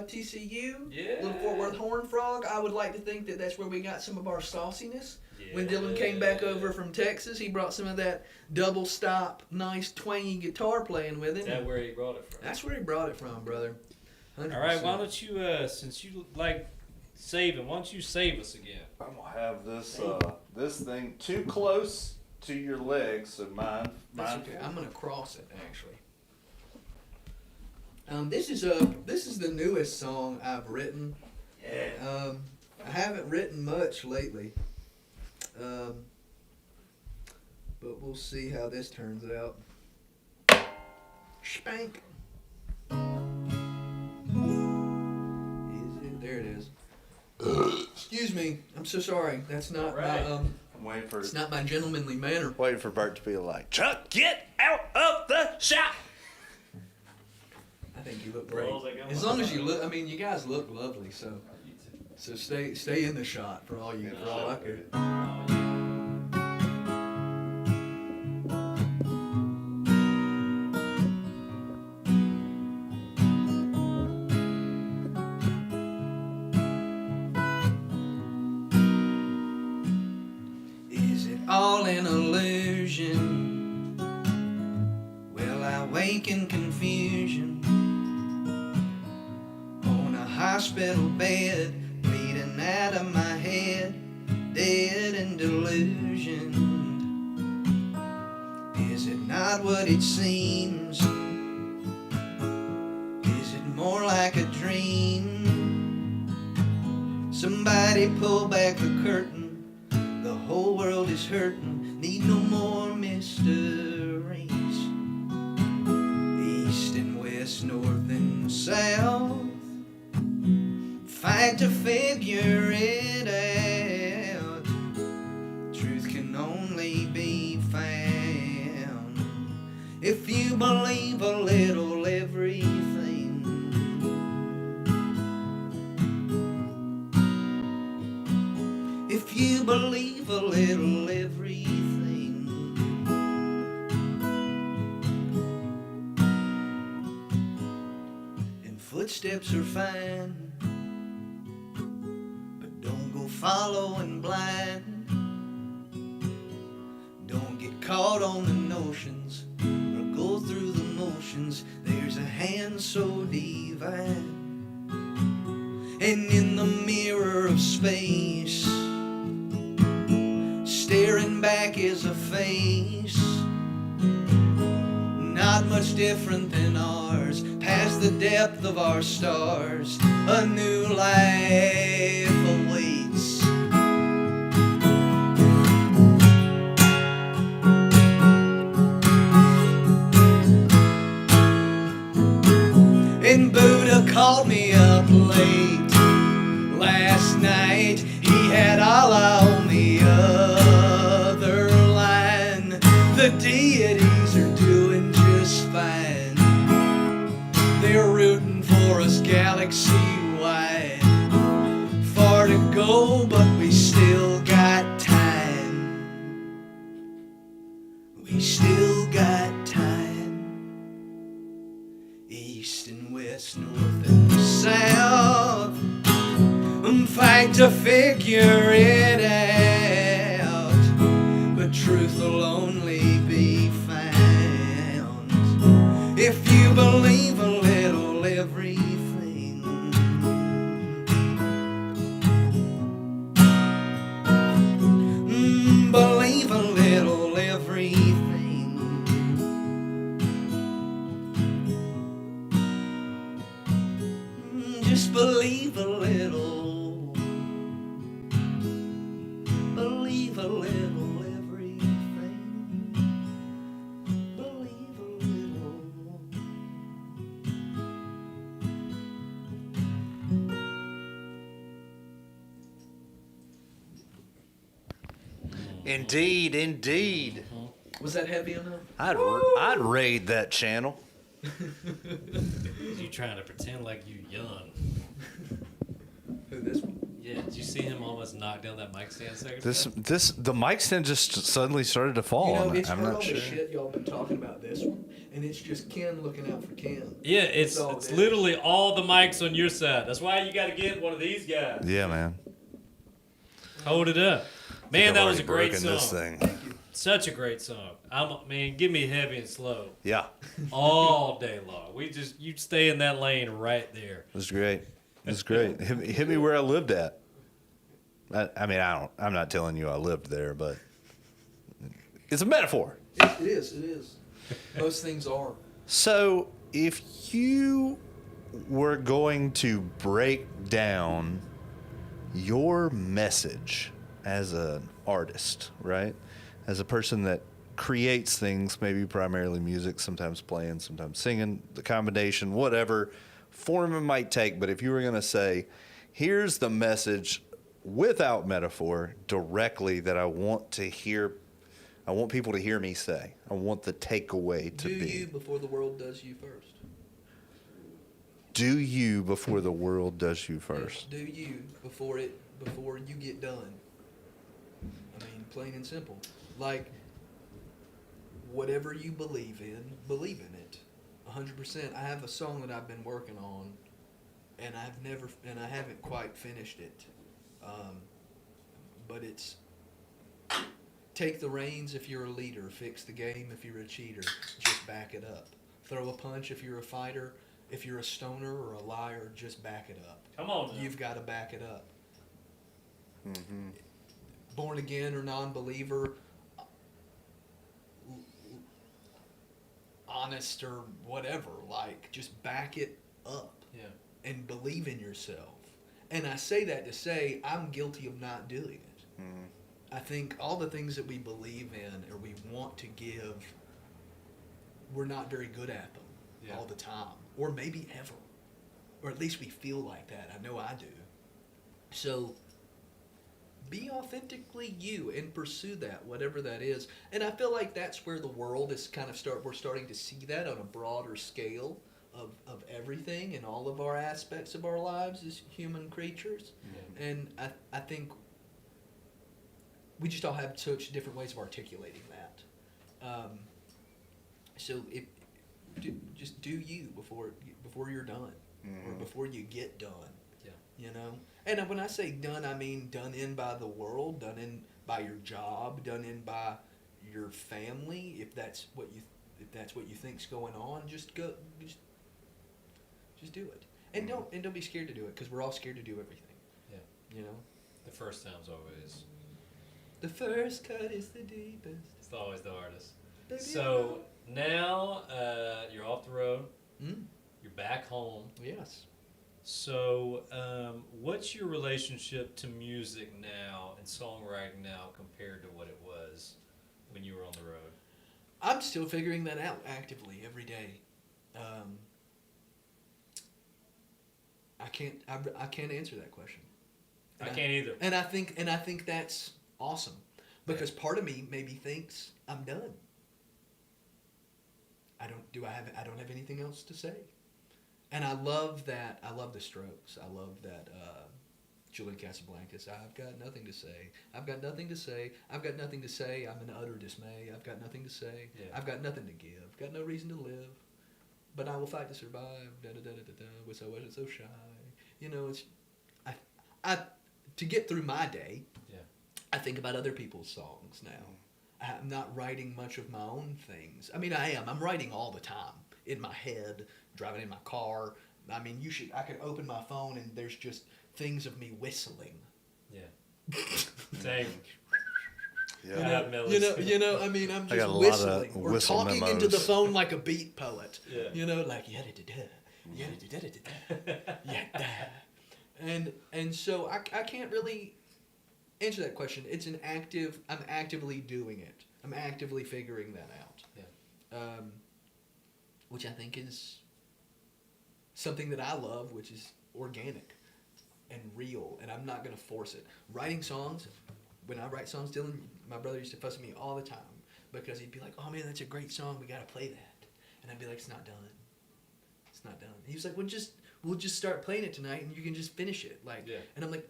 TCU. Yeah. Little Fort Worth horn frog. I would like to think that that's where we got some of our sauciness. Yeah. When Dylan came back over from Texas, he brought some of that double stop, nice twangy guitar playing with him. Is that where he brought it from? That's where he brought it from, brother. 100%. All right. Why don't you, since you like saving, why don't you save us again? I'm gonna have this this thing too close to your legs, so That's mine. okay. I'm gonna cross it actually. This is the newest song I've written. Yeah. I haven't written much lately, but we'll see how this turns out. Spank. Is it? There it is. Excuse me. I'm so sorry. That's not Right. my I'm waiting for It's not my gentlemanly manner. Bert to be like, Chuck, get out of the shot. I think you look great. Well, they go As long as you look, I mean, you guys look lovely. So stay in the shot for all you. For all I care. Is it all an illusion? Will I wake in confusion on a hospital bed, bleeding out of my head, dead and delusioned? Is it not what it seems? Is it more like a dream? Somebody pull back the curtain. The whole world is hurting, need no more mysteries. East and west, north and south, fight to figure it out. Truth can only be found if you believe a little everything. If you believe a little everything. And footsteps are fine, but don't go following blind. Don't get caught on the notions or go through the motions. There's a hand so divine, and in the mirror of space, staring back is a face, not much different than ours, past the depth of our stars, a new life awaits. And Buddha called me up late last night. He had Allah on the other line. The deities are doing just fine. They're rooting for us galaxy-wide. Far to go, but we still got time. We still got time. East and west, north and south, fight to figure it out, but truth will only be found if you believe a little everything. Believe a little everything. Just believe a little. Believe a little everything. Believe a little. Indeed, indeed. Was that heavy enough? I'd raid that channel. You trying to pretend like you young? Who, this one? Yeah. Did you see him almost knock down that mic stand second? The mic stand just suddenly started to fall. You know, it's I'm heard not all sure. the shit y'all been talking about this one, and it's just Ken looking out for Ken. Yeah, it's all it is. literally all the mics on your side. That's why you got to get one of these guys. Yeah, man. Hold it up, man. I've That was a already great broken song. this thing. Such a great song. Man, give me heavy and slow Yeah, all day long. You stay in that lane right there. it was great. It was great. Hit me where I lived at. I'm not telling you I lived there, but it's a metaphor. It is. Most things are. So, if you were going to break down your message as an artist, right? As a person that creates things, maybe primarily music, sometimes playing, sometimes singing, the combination, whatever form it might take. But if you were going to say, here's the message without metaphor directly that I want people to hear me say. I want the takeaway to Do be. you before the world does you first. Do you before the world does you first. Do you before you get done. I mean, plain and simple. Like, whatever you believe in it. 100%. I have a song that I've been working on, and I haven't quite finished it. But it's take the reins if you're a leader, fix the game if you're a cheater, just back it up. Throw a punch if you're a fighter, if you're a stoner or a liar, just back it up. Come on now. You've got to back it up. Mm-hmm. Born again or non-believer, honest or whatever, like, just back it up. Yeah. And believe in yourself. And I say that to say I'm guilty of not doing it. Mm-hmm. I think all the things that we believe in or we want to give, we're not very good at them all the time, or maybe ever, or at least we feel like that. I know I do. So be authentically you and pursue that, whatever that is. And I feel like that's where the world is kind of we're starting to see that on a broader scale of everything and all of our aspects of our lives as human creatures. Yeah. And I think we just all have such different ways of articulating that. So just do you before you're done, or before you get done. Yeah. You know. And when I say done, I mean done in by the world, done in by your job, done in by your family. If that's what you think's going on, just do it. And don't be scared to do it, because we're all scared to do everything. Yeah. You know. The first time's always. The first cut is the deepest. It's always the hardest. Baby, So now you're off the road. Mm. You're back home. Yes. So what's your relationship to music now and songwriting now compared to what it was when you were on the road? I'm still figuring that out actively every day. I can't answer that question. I can't either. And I think that's awesome, because part of me maybe thinks I'm done. I don't have anything else to say. And I love that. I love the Strokes. I love that Julian Casablancas. I've got nothing to say. I've got nothing to say. I've got nothing to say. I'm in utter dismay. I've got nothing to say. Yeah. I've got nothing to give. Got no reason to live. But I will fight to survive. Da da da da da da. Wish I wasn't so shy. You know, it's I to get through my day. Yeah. I think about other people's songs now. I'm not writing much of my own things. I mean, I am. I'm writing all the time in my head, driving in my car. I mean, I could open my phone and there's just things of me whistling. Yeah. Same. Yeah. I have melodies. You know. I mean, I'm I got just a lot of whistling or whistle talking memos. into the phone like a beat poet. Yeah. You know, like yada da da, yada da da da da, yada. And so I can't really answer that question. It's an active. I'm actively doing it. I'm actively figuring that out. Yeah. Which I think is something that I love, which is organic and real, and I'm not going to force it. Writing songs, when I write songs, Dylan, my brother used to fuss at me all the time because he'd be like, "Oh man, that's a great song. We gotta play that," and I'd be like, "It's not done. It's not done." He was like, "We'll just start playing it tonight, and you can just finish it." Like, and I'm like,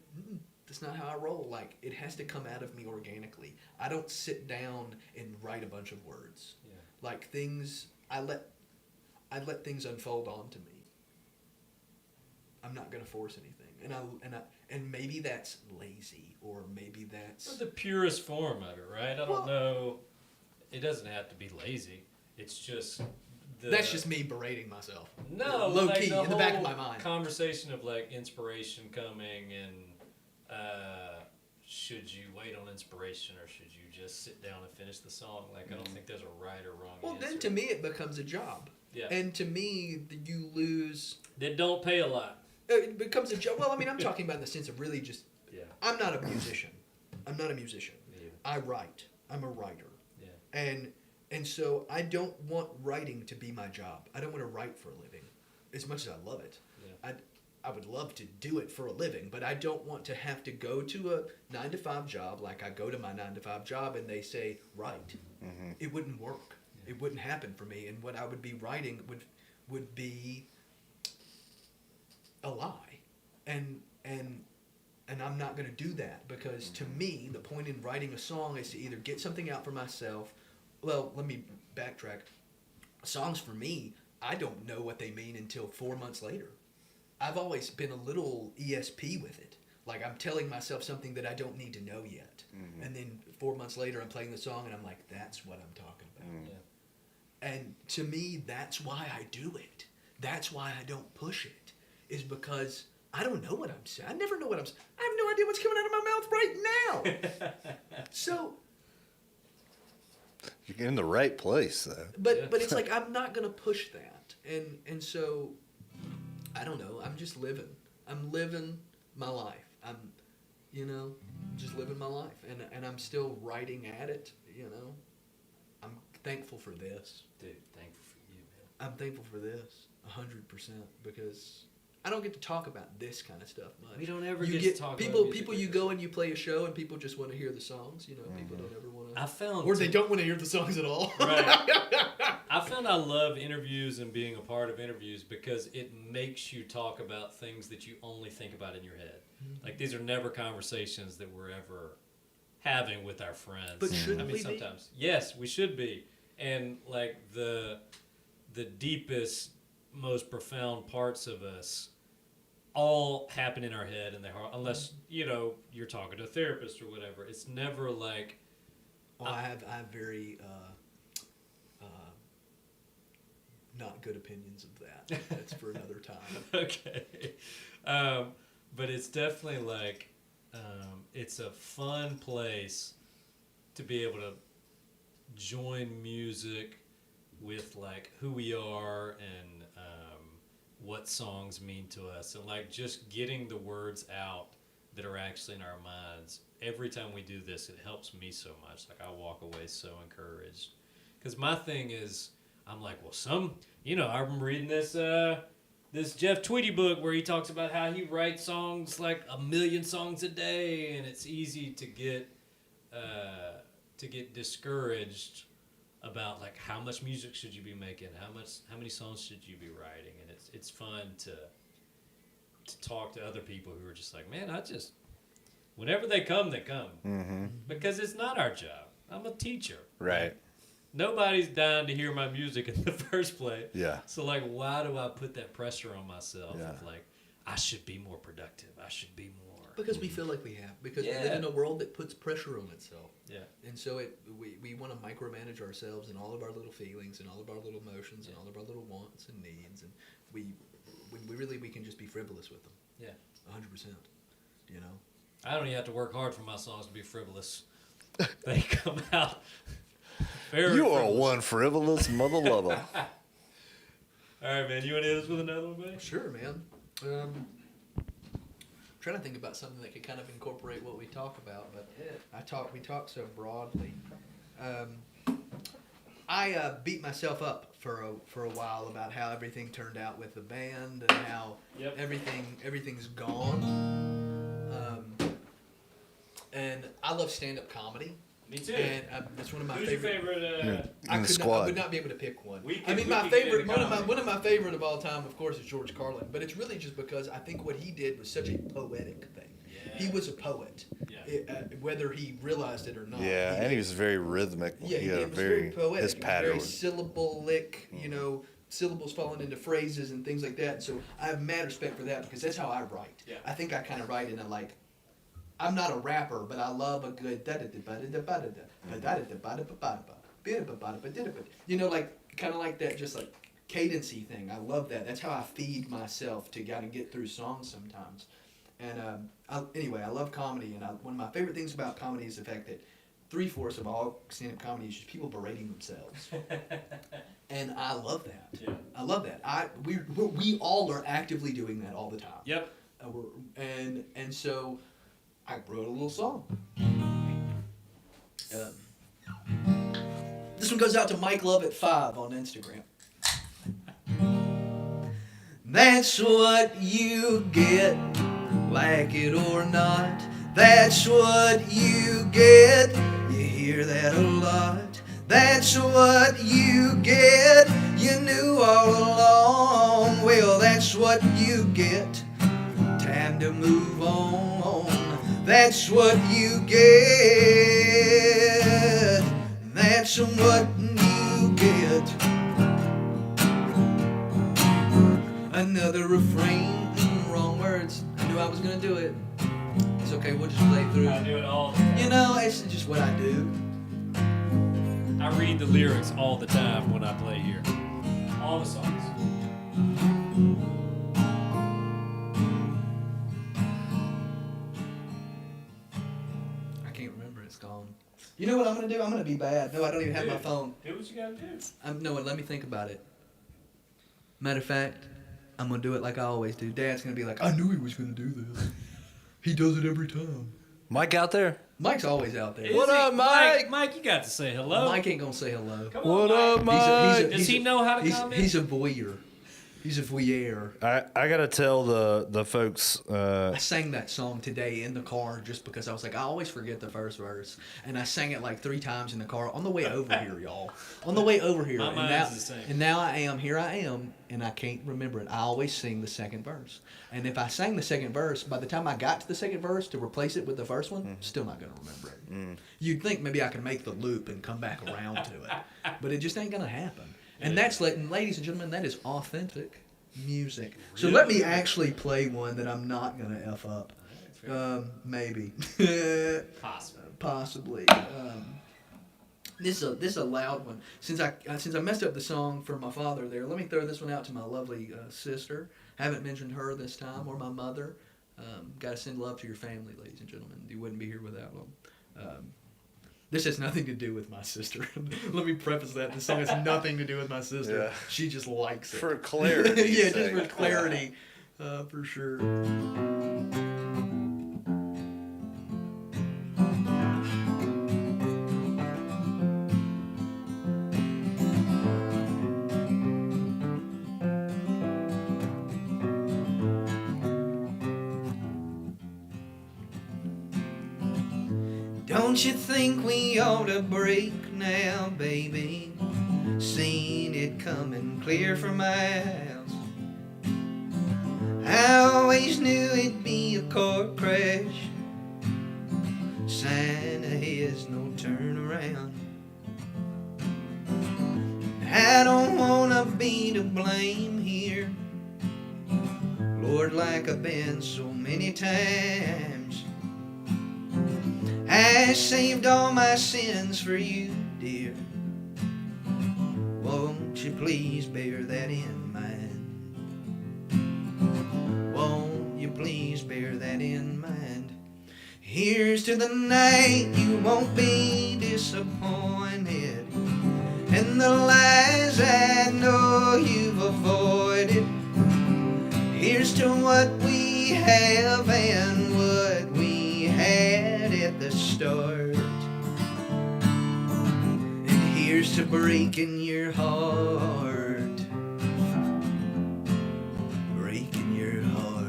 "That's not how I roll. Like, it has to come out of me organically. I don't sit down and write a bunch of words. Yeah. Like things, I let things unfold onto me. I'm not gonna force anything, and maybe that's lazy, or maybe that's the purest form of it, right? I don't know. It doesn't have to be lazy. It's just that's just me berating myself. No, low like key in the back of my mind. Conversation of like inspiration coming, and should you wait on inspiration, or should you just sit down and finish the song? Like, I don't think there's a right or wrong answer. Well, then to me it becomes a job. Yeah. And to me, you lose. They don't pay a lot. It becomes a job. Well, I mean, I'm talking about in the sense of really just. Yeah. I'm not a musician. Yeah. I write. I'm a writer. Yeah. And so I don't want writing to be my job. I don't want to write for a living, as much as I love it. Yeah. I would love to do it for a living, but I don't want to have to go to a 9-to-5 job like I go to my 9-to-5 job and they say write. Mm-hmm. It wouldn't work. Yeah. It wouldn't happen for me, and what I would be writing would be a lie, and I'm not going to do that, because to me the point in writing a song is to either get something out for myself. Well, let me backtrack. Songs for me, I don't know what they mean until 4 months later. I've always been a little ESP with it. Like, I'm telling myself something that I don't need to know yet. Mm-hmm. And then 4 months later I'm playing the song and I'm like, that's what I'm talking about. Mm-hmm. Yeah. And to me, that's why I do it. That's why I don't push it, is because I don't know what I'm saying. I never know what I'm saying. I have no idea what's coming out of my mouth right now. So... You're in the right place, though. But it's like, I'm not going to push that. And so, I don't know. I'm just living. I'm living my life. I'm just living my life. And I'm still writing at it, I'm thankful for this. Dude, thankful for you, man. I'm thankful for this, 100%, because I don't get to talk about this kind of stuff much. We don't ever get to talk people, about music. People you go and you play a show and people just want to hear the songs. People don't ever want to. Or they don't want to hear the songs at all. Right. I found I love interviews and being a part of interviews because it makes you talk about things that you only think about in your head. Mm-hmm. Like, these are never conversations that we're ever having with our friends. But shouldn't we sometimes. Yes, we should be. And like the deepest, most profound parts of us all happen in our head and their heart, unless you're talking to a therapist or whatever. It's never like. Well, I have very not good opinions of that. That's for another time. Okay, but it's definitely like it's a fun place to be able to join music with like who we are and what songs mean to us, and like just getting the words out that are actually in our minds. Every time we do this, it helps me so much. Like, I walk away so encouraged, because my thing is, I'm like, well, I'm reading this Jeff Tweedy book where he talks about how he writes songs, like 1 million songs a day, and it's easy to get discouraged about like how much music should you be making, how many songs should you be writing, and it's fun to talk to other people who are just like, man, whenever they come, they come. Mm-hmm. Because it's not our job. I'm a teacher. Right. Like, nobody's dying to hear my music in the first place. Yeah. So like, why do I put that pressure on myself Yeah. of like, I should be more productive, I should be more. Because we feel like we have. Because we live in a world that puts pressure on itself. Yeah. And so we want to micromanage ourselves and all of our little feelings and all of our little emotions and all of our little wants and needs. And we can just be frivolous with them. Yeah. 100%. I don't even have to work hard for my songs to be frivolous. They come out very You frivolous. are one frivolous mother lover. All right, man. You want to hit us with another one, man? Sure, man. Trying to think about something that could kind of incorporate what we talk about, but we talk so broadly. I beat myself up for a while about how everything turned out with the band and how everything's gone. And I love stand-up comedy, Me too. And it's one of my Who's favorite. your favorite? I In the could not, I squad. would not be able to pick one. We I could- mean, we my could get favorite, into one of comedy. my favorite of all time, of course, is George Carlin. But it's really just because I think what he did was such a poetic thing. Yeah. He was a poet, Yeah. whether he realized it or not. Yeah, and he was very rhythmic. Yeah, he had a it was very very poetic. his It was pattern. very syllable-lick, you know, syllables falling into phrases and things like that. So I have mad respect for that because that's how I write. Yeah. I think I kind of write in a like, I'm not a rapper, but I love a good you know, like kind of like that, just like cadency thing. I love that. That's how I feed myself to kind of get through songs sometimes. And anyway, I love comedy, and one of my favorite things about comedy is the fact that 3/4 of all stand-up comedy is just people berating themselves, and I love that. Yeah. I love that. We all are actively doing that all the time. Yep. And so I wrote a little song. This one goes out to Mike Lovett 5 on Instagram. That's what you get, like it or not. That's what you get. You hear that a lot. That's what you get. You knew all along. Well, that's what you get. Time to move on. That's what you get. That's what you get. Another refrain. Wrong words. I knew I was gonna do it. It's okay, we'll just play through. I do it all the time. You know, it's just what I do. I read the lyrics all the time when I play here. All the songs. I can't remember. It's gone. You know what I'm gonna do? I'm gonna be bad. No, I don't even have my phone. Do what you gotta do. No, let me think about it. Matter of fact, I'm gonna do it like I always do. Dad's gonna be like, I knew he was gonna do this. He does it every time. Mike out there? Mike's always out there. What up, Mike? Mike, you got to say hello. Mike ain't gonna say hello. Come What on, up, Mike. Mike? Does he know how to comment? He's a voyeur. He's a voyeur. I gotta tell the folks. I sang that song today in the car just because I was like, I always forget the first verse. And I sang it like 3 times in the car on the way over here, y'all. On the way over here. My and mind's now, the same. And now here I am, and I can't remember it. I always sing the second verse. And if I sang the second verse, by the time I got to the second verse to replace it with the first one, still not going to remember it. You'd think maybe I could make the loop and come back around to it. But it just ain't going to happen. And that's, ladies and gentlemen, that is authentic music. So let me actually play one that I'm not going to F up. Maybe. Possibly. This is a loud one. Since I messed up the song for my father there, let me throw this one out to my lovely sister. Haven't mentioned her this time, or my mother. Got to send love to your family, ladies and gentlemen. You wouldn't be here without them. This has nothing to do with my sister. Let me preface that. This song has nothing to do with my sister. Yeah. She just likes it. For clarity. Yeah, just for clarity. For sure. Don't you think we ought to break now, baby? Seen it coming clear from my house. I always knew it'd be a car crash. Sign ahead's no turn around. I don't wanna be to blame here, Lord, like I've been so many times. I saved all my sins for you, dear. Won't you please bear that in mind? Won't you please bear that in mind? Here's to the night you won't be disappointed, and the lies I know you've avoided. Here's to what we have and what we had at the start. And here's to breaking your heart. Breaking your heart.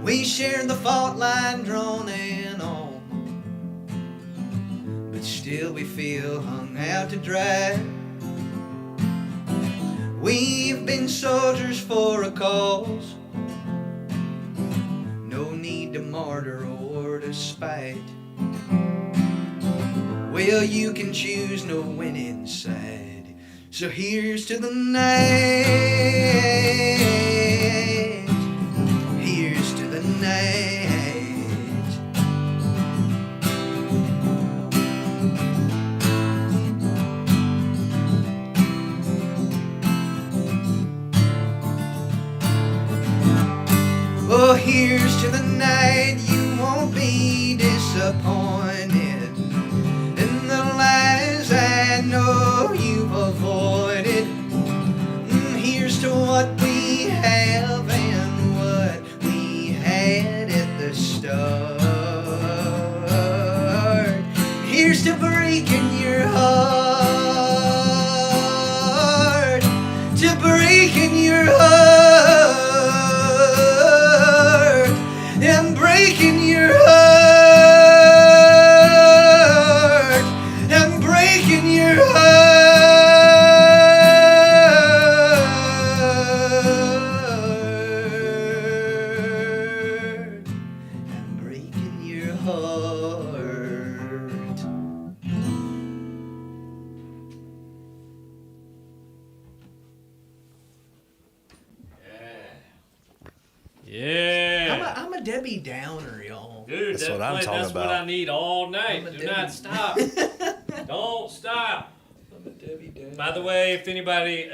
We share the fault line drawn and on, but still we feel hung out to dry. We've been soldiers for a cause, no need to martyr or to spite. Well, you can choose no winning side, so here's to the night. Here's to the night. Oh, here's to the night. You won't be disappointed in the lies I know you've avoided. Here's to what we have and what we had at the start. Here's to breaking your heart, to breaking your heart, and breaking your heart, and breaking your heart, and breaking your heart. Yeah. I'm a Debbie Downer, y'all. Dude, That's what I'm talking that's what about. I need all night. I'm a Do Debbie. not stop. Don't stop. I'm a Debbie Downer. By the way, if anybody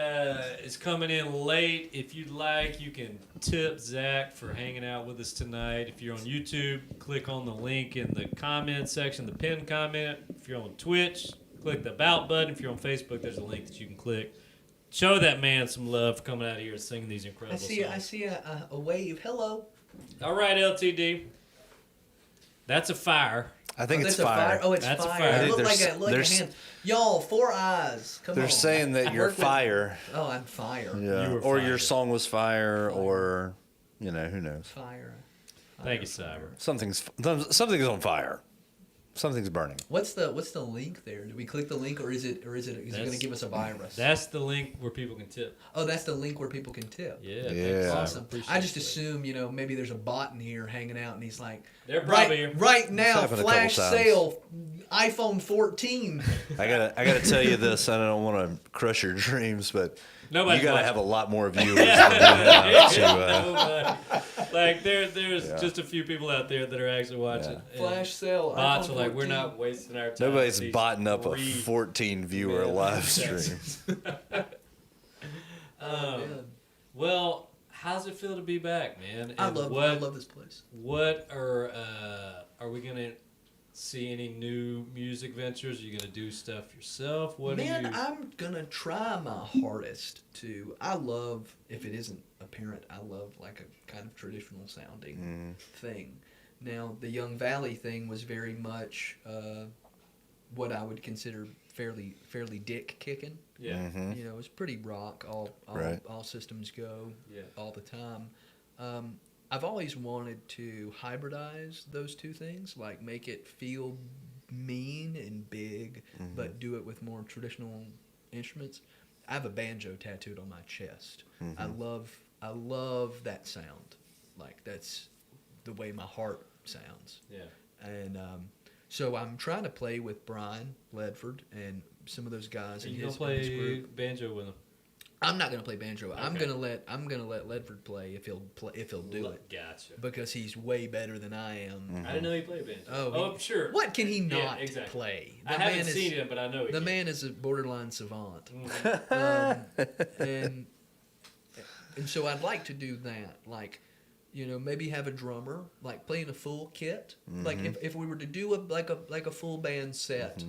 is coming in late, if you'd like, you can tip Zach for hanging out with us tonight. If you're on YouTube, click on the link in the comment section, the pinned comment. If you're on Twitch, click the About button. If you're on Facebook, there's a link that you can click. Show that man some love for coming out here and singing these incredible songs. I see a wave. Hello. All right, LTD. That's a fire. I think it's That's a fire. Oh, it's That's a fire. fire. I It think looked like a there's- hand. Y'all, 4 eyes. Come They're on. saying that I you're work with- fire. Oh, I'm fire. Yeah. You were Or fire. your song was fire, or, you know, who knows. Fire. Thank you, Cyber. Something's on fire. Something's burning. What's the link there? Do we click the link, or is it going to give us a virus? That's the link where people can tip. Oh, that's the link where people can tip. Yeah. Yeah. thank you, Cyber. Awesome. Appreciate I just that. assume, maybe there's a bot in here hanging out, and he's like, They're probably right now, happened a couple flash times. sale, iPhone 14. I gotta tell you this. I don't want to crush your dreams, but Nobody's you gotta watching. have a lot more viewers than you have to. Nobody. Like there's just a few people out there that are actually watching. And Flash sale. bots iPhone are like, we're 14. not wasting our time. Nobody's with these botting up a free 14 viewer men. live stream. Well, how's it feel to be back, man? I And love this place. What are we gonna see any new music ventures? Are you gonna do stuff yourself? What Man, are you? I'm gonna try my hardest to. I love, if it isn't apparent, I love like a kind of traditional sounding thing. Now, the Young Valley thing was very much what I would consider fairly dick kicking. Yeah. Mhm. You know, it's pretty rock, Right. all systems go, Yeah. all the time. I've always wanted to hybridize those two things, like make it feel mean and big, but do it with more traditional instruments. I have a banjo tattooed on my chest. I love that sound. Like that's the way my heart sounds. Yeah. And so I'm trying to play with Brian Ledford and some of those guys Are in you his, gonna in his play group. banjo with them? I'm not gonna play banjo. I'm Okay. gonna let Ledford play if he'll do it Gotcha. because he's way better than I am. I didn't know he played banjo. Oh, sure. What can he Yeah, not exactly. play? I haven't seen him, but I know he The can. man is a borderline savant. Mhm. And so I'd like to do that, like, maybe have a drummer, like playing a full kit. Like if we were to do a full band set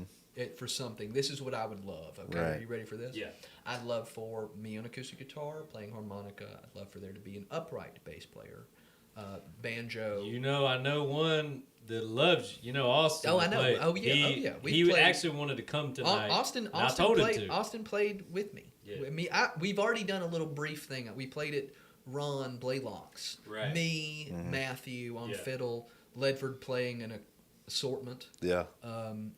for something, this is what I would love. Okay, Right. are you ready for this? Yeah. I'd love for me on acoustic guitar, playing harmonica. I'd love for there to be an upright bass player, banjo. I know one that loves you. Austin. Oh, to I know. play. Oh, yeah. He, Oh, yeah. We he played- actually wanted to come tonight. Austin and I told played. him to. Austin played with me. Yeah. With me, we've already done a little brief thing. We played it Ron Blaylocks, Right. me, Matthew on Yeah. fiddle, Ledford playing an assortment, Yeah.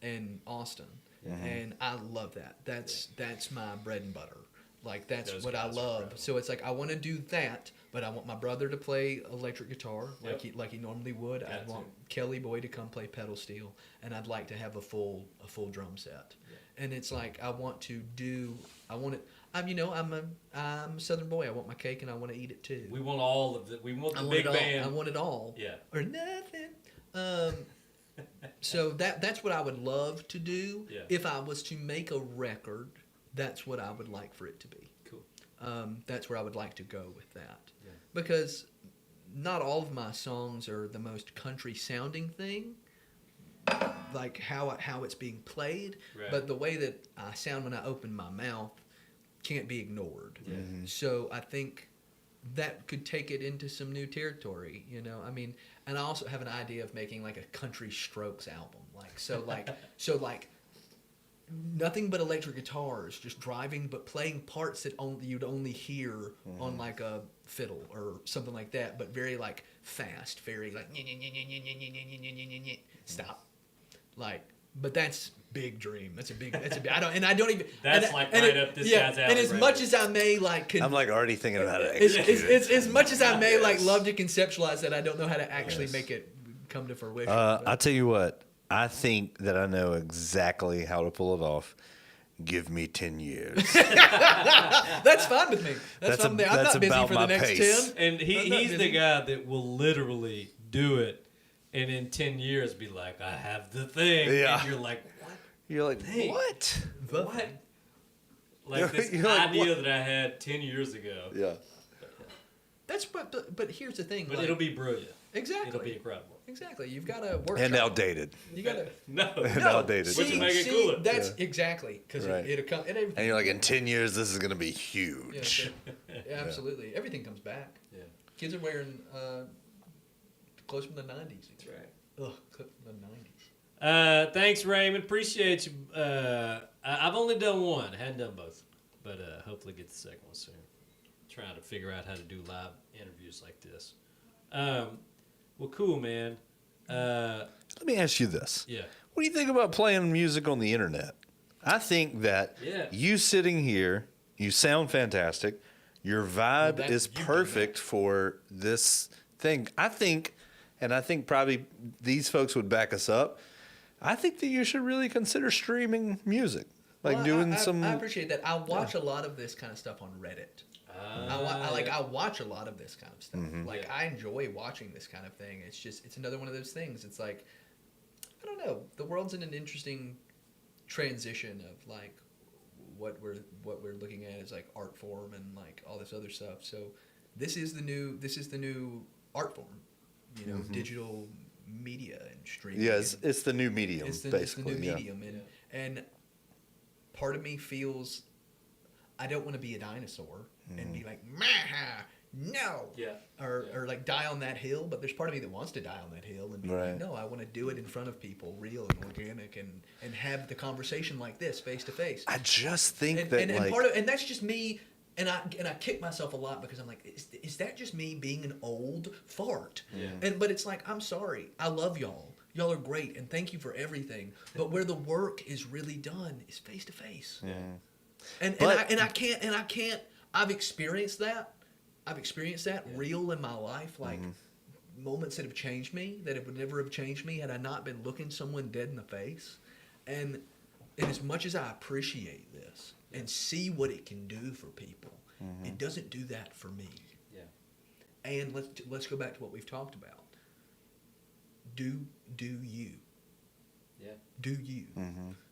and Austin, and I love that. That's my bread and butter. Like that's Those what I guys are love. incredible. So it's like I want to do that, but I want my brother to play electric guitar Yep. like he normally would. Got I'd to. want Kelly Boy to come play pedal steel, and I'd like to have a full drum set. And it's like I want it. I'm a Southern boy. I want my cake and I want to eat it too. We want all of it. We want I the want big it all. band. I want it all. Yeah. Or nothing. So that's what I would love to do. Yeah. If I was to make a record, that's what I would like for it to be. Cool. That's where I would like to go with that. Yeah. Because not all of my songs are the most country sounding thing, like how it's being played, Right. but the way that I sound when I open my mouth can't be ignored. Yeah. So I think that could take it into some new territory, I mean, and I also have an idea of making like a country strokes album, like nothing but electric guitars, just driving, but playing parts that you'd only hear on like a fiddle or something like that, but very like fast, very like stop, like. But that's big dream. That's a big. I don't even. That's like right up this guy's alley. And as right much there. as I may like, I'm like already thinking about it. it's as much as I may like love to conceptualize that, I don't know how to actually make it come to fruition. I tell you what, I think that I know exactly how to pull it off. Give me 10 years. That's fine with me. That's fine with me. I'm that's not busy about for the my next pace. 10. And I'm not he's the busy. guy that will literally do it, and in 10 years be like, I have the thing. Yeah. And you're like, what? You're like, Hey. what? What? Like this You're like, idea what? that I had 10 years ago. Yeah. That's but here's the thing. But like, it'll be brilliant. Exactly. It'll be incredible. Exactly. You've got to work. And outdated. You got to. No. And outdated. Which would make it cooler. That's exactly because Right. it'll come. And, And you're like, in 10 years, this is going to be yeah, huge. yeah, absolutely. Everything comes back. Yeah. Kids are wearing clothes from the 90s. That's right. Ugh, clothes from the 90s. Thanks, Raymond. Appreciate you. I've only done one. I hadn't done both. But hopefully get the second one soon. Trying to figure out how to do live interviews like this. Well, cool, man. Let me ask you this. Yeah. What do you think about playing music on the internet? I think that Yeah. you sitting here, you sound fantastic. Your vibe that- is you've done perfect for this thing. I think probably these folks would back us up. I think that you should really consider streaming music, like Well, doing I some. appreciate that. I watch a lot of this kind of stuff on Reddit. I watch a lot of this kind of stuff. Like Yeah. I enjoy watching this kind of thing. It's another one of those things. It's like I don't know. The world's in an interesting transition of like what we're looking at is like art form and like all this other stuff. So this is the new art form. Digital media and streaming. Yeah, and- it's the new medium, it's the basically. new yeah. medium, and part of me feels I don't want to be a dinosaur and be like, no, Yeah. or like die on that hill. But there's part of me that wants to die on that hill and be Right. like, no, I want to do it in front of people, real and organic, and have the conversation like this, face to face. I just think And, that and, like and that's just me. And I kick myself a lot because I'm like, is that just me being an old fart? Yeah. But it's like, I'm sorry. I love y'all. Y'all are great, and thank you for everything. But where the work is really done is face to face. And But- I can't. I've experienced that. Real in my life, like moments that have changed me, that would never have changed me had I not been looking someone dead in the face. And as much as I appreciate this and see what it can do for people, it doesn't do that for me. Yeah. And let's go back to what we've talked about. Do you. Yeah. Do you.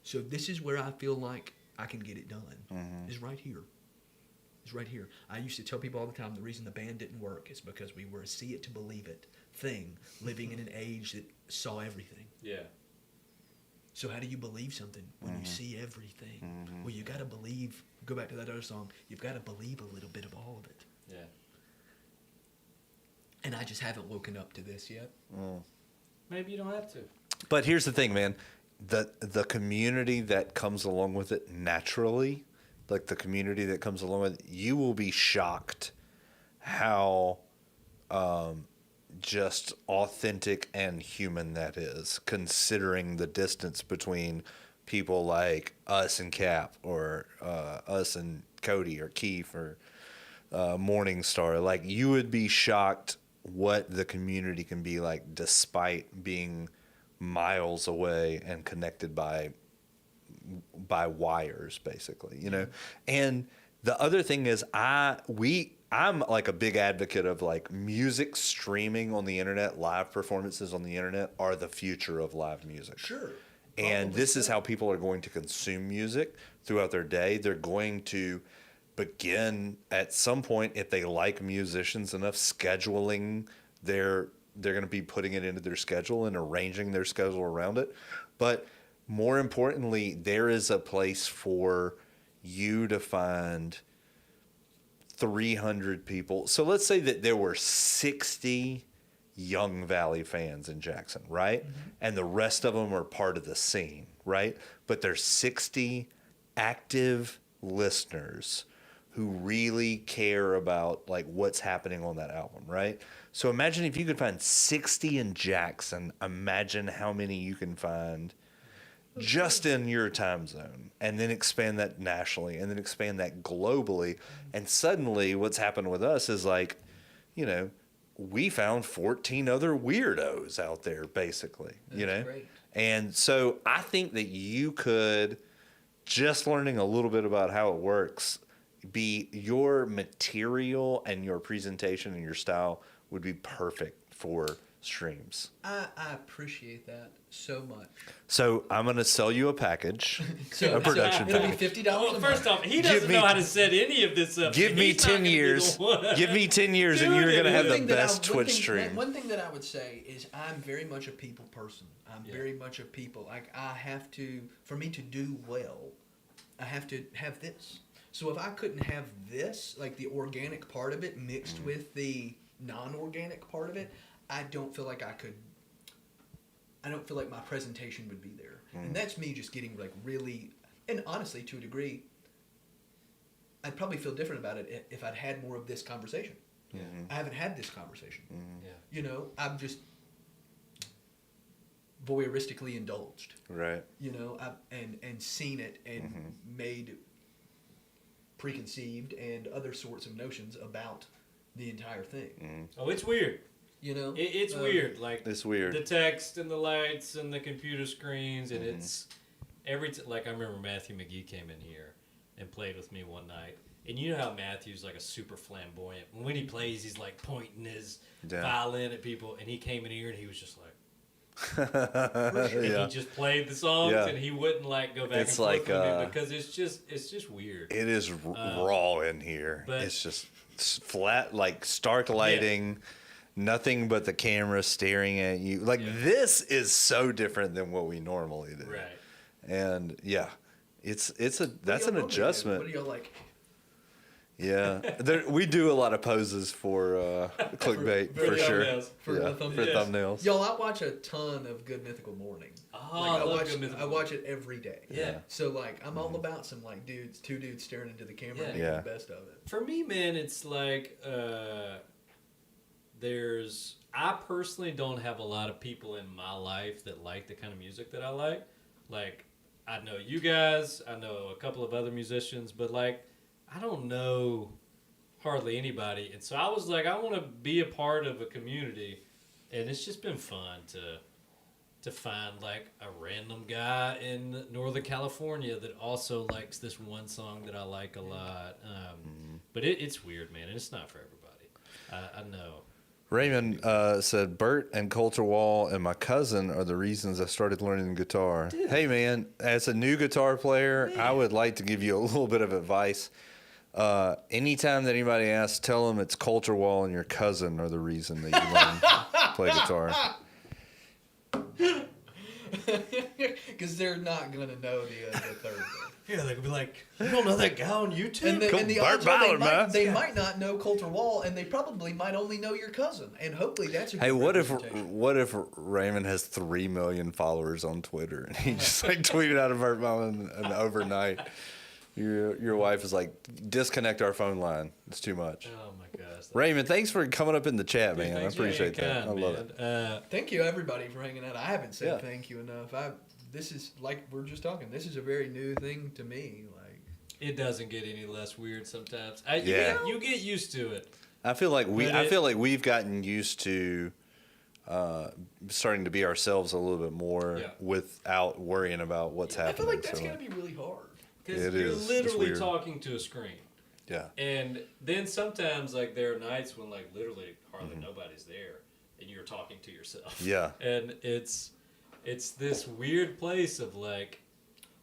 So this is where I feel like I can get it done. Is right here. It's right here. I used to tell people all the time the reason the band didn't work is because we were a see it to believe it thing, living in an age that saw everything. Yeah. So how do you believe something when you see everything? Well, you got to believe. Go back to that other song. You've got to believe a little bit of all of it. Yeah. And I just haven't woken up to this yet. Maybe you don't have to. But here's the thing, man. The community that comes along with it naturally, like the community that comes along with it, you will be shocked how just authentic and human that is, considering the distance between people like us and Cap, or us and Cody, or Keith, or Morningstar. Like, you would be shocked what the community can be like despite being miles away and connected by wires, basically, you know. And the other thing is, I'm like a big advocate of like music streaming on the internet. Live performances on the internet are the future of live music. Sure. And this is how people are going to consume music throughout their day. They're going to begin at some point, if they like musicians enough, scheduling they're going to be putting it into their schedule and arranging their schedule around it. But more importantly, there is a place for you to find 300 people. So let's say that there were 60 Young Valley fans in Jackson, right? Mm-hmm. And the rest of them are part of the scene, right? But there's 60 active listeners who really care about like what's happening on that album, right? So imagine if you could find 60 in Jackson. Imagine how many you can find just in your time zone, and then expand that nationally, and then expand that globally. And suddenly what's happened with us is like, you know, we found 14 other weirdos out there, basically. That's you know? Great. And so I think that you could, just learning a little bit about how it works, be your material and your presentation and your style would be perfect for streams. I appreciate that so much. So I'm going to sell you a package, a production it'll package. be $50 Well, a first month. off, he doesn't know how to set any of this up. Give me 10 years. Give me 10 years, and you're going to have the best Twitch stream. One thing that I would say is I'm very much a people person. I'm very much a people. Like, I have to, for me to do well, I have to have this. So if I couldn't have this, like the organic part of it mixed with the non-organic part of it, I don't feel like my presentation would be there. And that's me just getting like really, and honestly, to a degree, I'd probably feel different about it if I'd had more of this conversation. Yeah. I haven't had this conversation. Yeah. You know, I'm just voyeuristically indulged. Right. You know, and seen it and made preconceived and other sorts of notions about the entire thing. Oh, it's weird. You know, It's weird. Like, it's weird. The text and the lights and the computer screens, and it's like I remember Matthew McGee came in here and played with me one night. And you know how Matthew's like a super flamboyant. When he plays, he's like pointing his violin at people, and he came in here and he was just like, and he just played the songs, and he wouldn't like go back and forth with me because it's just weird. It is raw in here. It's just flat, like stark lighting, nothing but the camera staring at you. Like this is so different than what we normally do. Right. And that's an adjustment. What do y'all like? Yeah, we do a lot of poses for clickbait for sure. For thumbnails. Y'all, I watch a ton of Good Mythical Morning. Oh, I watch it every day. Yeah. So like, I'm all about some like two dudes staring into the camera and making the best of it. For me, man, it's like I personally don't have a lot of people in my life that like the kind of music that I like. Like, I know you guys, I know a couple of other musicians, but like, I don't know hardly anybody. And so I was like, I want to be a part of a community. And it's just been fun to find like a random guy in Northern California that also likes this one song that I like a lot. But it's weird, man. And it's not for everybody. I know. Raymond said, Bert and Coulter Wall and my cousin are the reasons I started learning guitar. Dude. Hey, man, as a new guitar player, I would like to give you a little bit of advice. Anytime that anybody asks, tell them it's Coulter Wall and your cousin are the reason that you learn to play guitar. Because they're not going to know the third thing. Yeah, they could be like, you don't know that guy on YouTube? And the odds are they might not know Coulter Wall, and they probably might only know your cousin. And hopefully that's a good what if Raymond has 3 million followers on Twitter and he just like tweeted out of Burt Ballin and overnight? Your wife is like, disconnect our phone line. It's too much. Oh my gosh. Raymond, thanks for coming up in the chat, man. I Thanks for appreciate being that. kind, I love man. it. Thank you, everybody, for hanging out. I haven't said Yeah. thank you enough. This is like we're just talking. This is a very new thing to me. Like It doesn't get any less weird sometimes. You get used to it. I feel like we've gotten used to starting to be ourselves a little bit more without worrying about what's I happening. feel like that's gonna be really hard. Because It you're is. It's literally weird. talking to a screen. Yeah. And then sometimes, like, there are nights when, like, literally hardly nobody's there, and you're talking to yourself. Yeah. And it's this weird place of, like,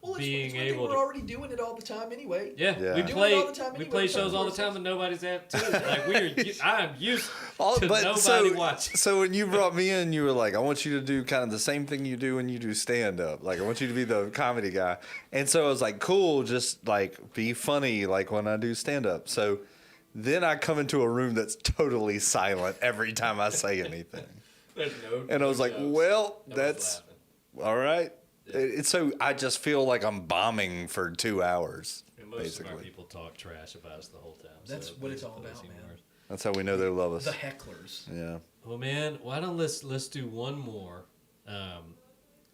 Well, being it's able we're to. already doing it all the time anyway. Yeah, Yeah. we We do play it all the time we anyway, play so shows all the of time course and nobody's at too. Like I'm used to nobody so, watching. So when you brought me in, you were like, I want you to do kind of the same thing you do when you do stand up. Like I want you to be the comedy guy. And so I was like, cool, just like be funny like when I do stand up. So then I come into a room that's totally silent every time I say anything. There's no. And I was like, jokes. well, Nobody's that's laughing. all right. It's so I just feel like I'm bombing for 2 hours. And most of our Basically. people talk trash about us the whole time. That's so what it's all makes it about, even man. worse. That's how we know they love us. The hecklers. Yeah. Well, man, why don't let's do one more,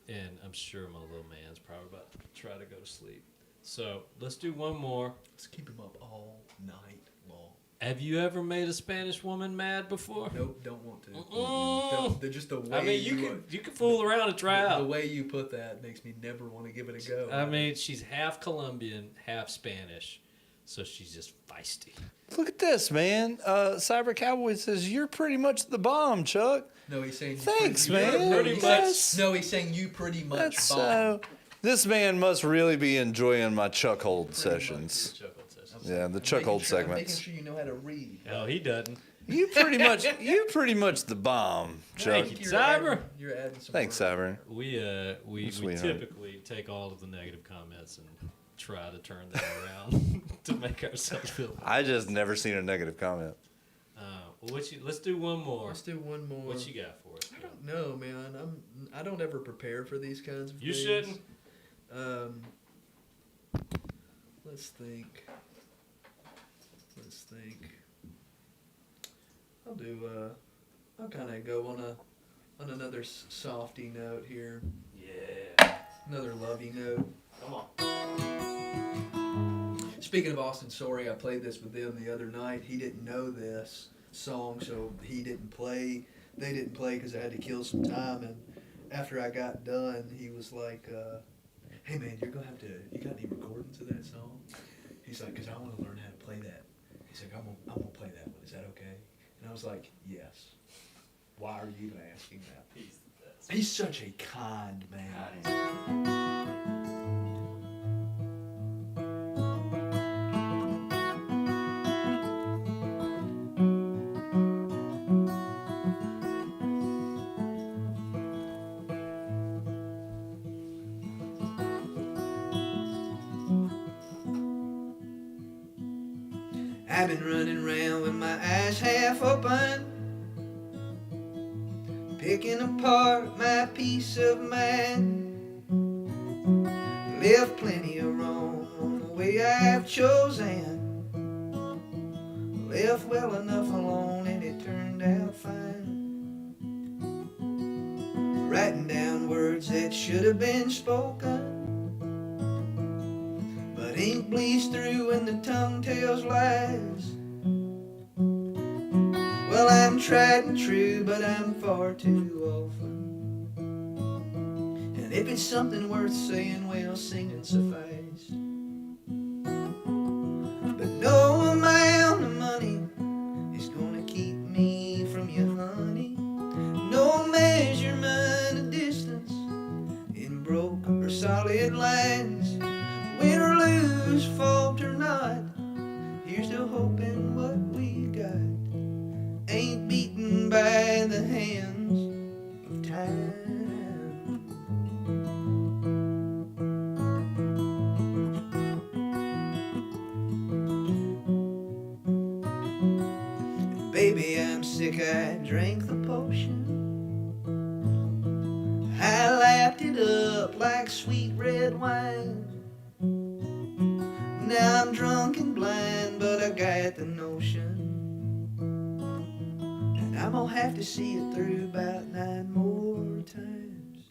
and I'm sure my little man's probably about to try to go to sleep. So let's do one more. Let's keep him up all night long. Have you ever made a Spanish woman mad before? Nope, don't want to. Mm-mm. They're just the way I mean, you can fool around and try the out. way you put that makes me never want to give it a go. I mean, she's half Colombian, half Spanish, so she's just feisty. Look at this, man. Cyber Cowboy says, you're pretty much the bomb, Chuck. No, he's saying. Thanks, you man. pretty much- That's- No, he's saying you pretty much. That's bomb. this man must really be enjoying my Chuck Hold Pretty sessions. Chuckle sessions. Yeah, the I'm Chuck making Hold sure- I'm segments. making sure you know how to read. No, he doesn't. You pretty much the bomb, Chuck. Thank you, You're Cyber. adding- You're adding some. Thanks, words. Cyber. We Sweetheart. typically take all of the negative comments and try to turn them around to make ourselves feel. I just never seen a negative comment. Well, let's do one more. Let's do one more. What you got for us? I don't know, man. I don't ever prepare for these kinds of You things. shouldn't. Let's think. I'll kind of go on another softy note here. Yeah. Another lovey note. Come on. Speaking of Austin Sorry, I played this with them the other night. He didn't know this song, so he didn't play. They didn't play because I had to kill some time. And after I got done, he was like, "Hey man, you're gonna have to. You got any recordings of that song?" He's like, "Cause I want to learn how to play that." He's like, "I'm gonna play that one. Is that okay?" And I was like, "Yes." Why are you asking that? He's the best. He's such a kind man. I've been running around with my eyes half open, picking apart my peace of mind. Left plenty of wrong on the way I've chosen. Left well enough alone and it turned out fine. Writing down words that should have been spoken, but ink bleeds through and the tongue tells lies. Well, I'm tried and true, but I'm far too often. And if it's something worth saying, well, singing suffice. But no amount of money is gonna keep me from you, honey. No measurement of distance in broke or solid lines. Win or lose, fault or not, here's to hoping what we got ain't beaten by the hands of time. Baby, I'm sick, I drank the potion. I lapped it up like sweet red wine. When have to see it through about 9 more times.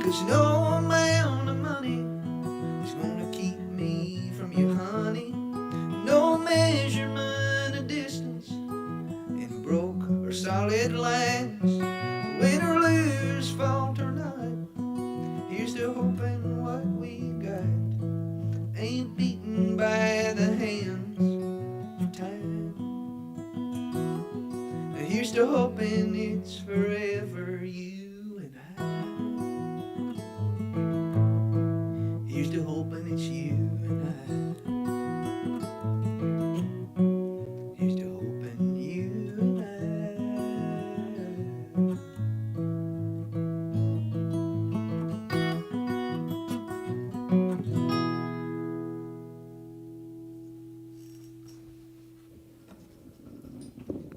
'Cause no amount of money is gonna keep me from you, honey. No measurement of distance in broke or solid lines. Win or lose, fault or not, here's to hoping what we got ain't beaten by the hands of time. And here's to hoping it's forever you and I. Here's to hoping it's you and I. Here's to hoping you and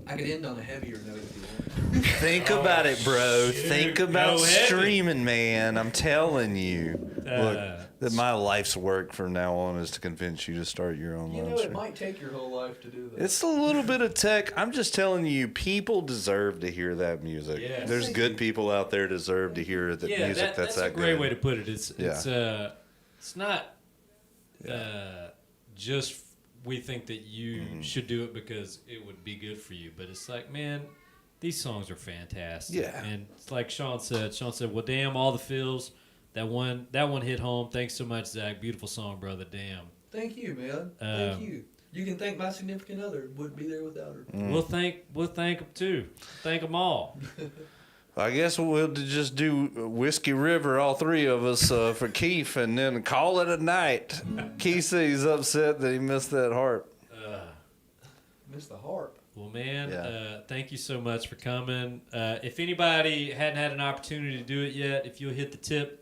I could end on a heavier note if you want. Think about it, bro. shoot. Think about Go ahead. streaming, man. I'm telling you. Look, Uh, that my life's work from now on is to convince you to start your own You live know, it stream. might take your whole life to do that. It's a little bit of tech. I'm just telling you, people deserve to hear that music. Yes. There's good people out there deserve to hear the yeah, music that's that a great good. way to put it. It's Yeah. it's not just we think that you should do it because it would be good for you, but it's like, man, these songs are fantastic. Yeah. And it's like Sean said, well, damn, all the feels. That one hit home. Thanks so much, Zach. Beautiful song, brother. Damn. Thank you, man. Thank you. You can thank my significant other. Wouldn't be there without her. We'll thank them too. Thank them all. I guess we'll just do Whiskey River, all three of us, for Keith, and then call it a night. Keith said he's upset that he missed that harp. Miss the harp. Well, man, Yeah. thank you so much for coming. If anybody hadn't had an opportunity to do it yet, if you'll hit the tip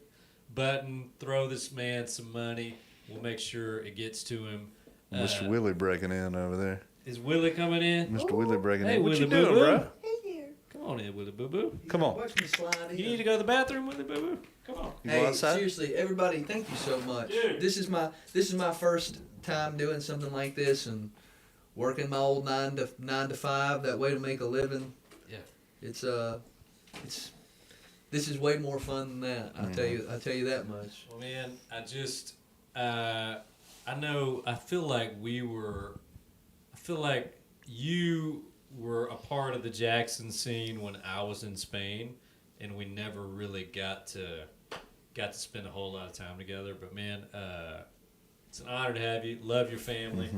button, throw this man some money, we'll make sure it gets to him. Mr. Willie breaking in over there. Is Willie coming in? Mr. Willie breaking Hey, in. What Willie you doing, Boo-Boo. bro? Come on in, Willie Boo Boo. Come on. Watch me slide in. You need to go to the bathroom, Willie Boo Boo. Come on. You go Hey, outside? seriously, everybody, thank you so much. Dude. This is my first time doing something like this and working my old 9 to 5 that way to make a living. Yeah. It's this is way more fun than that. I'll tell you that much. Well, man, I just, I feel like you were a part of the Jackson scene when I was in Spain, and we never really got to spend a whole lot of time together. But man, it's an honor to have you. Love your family.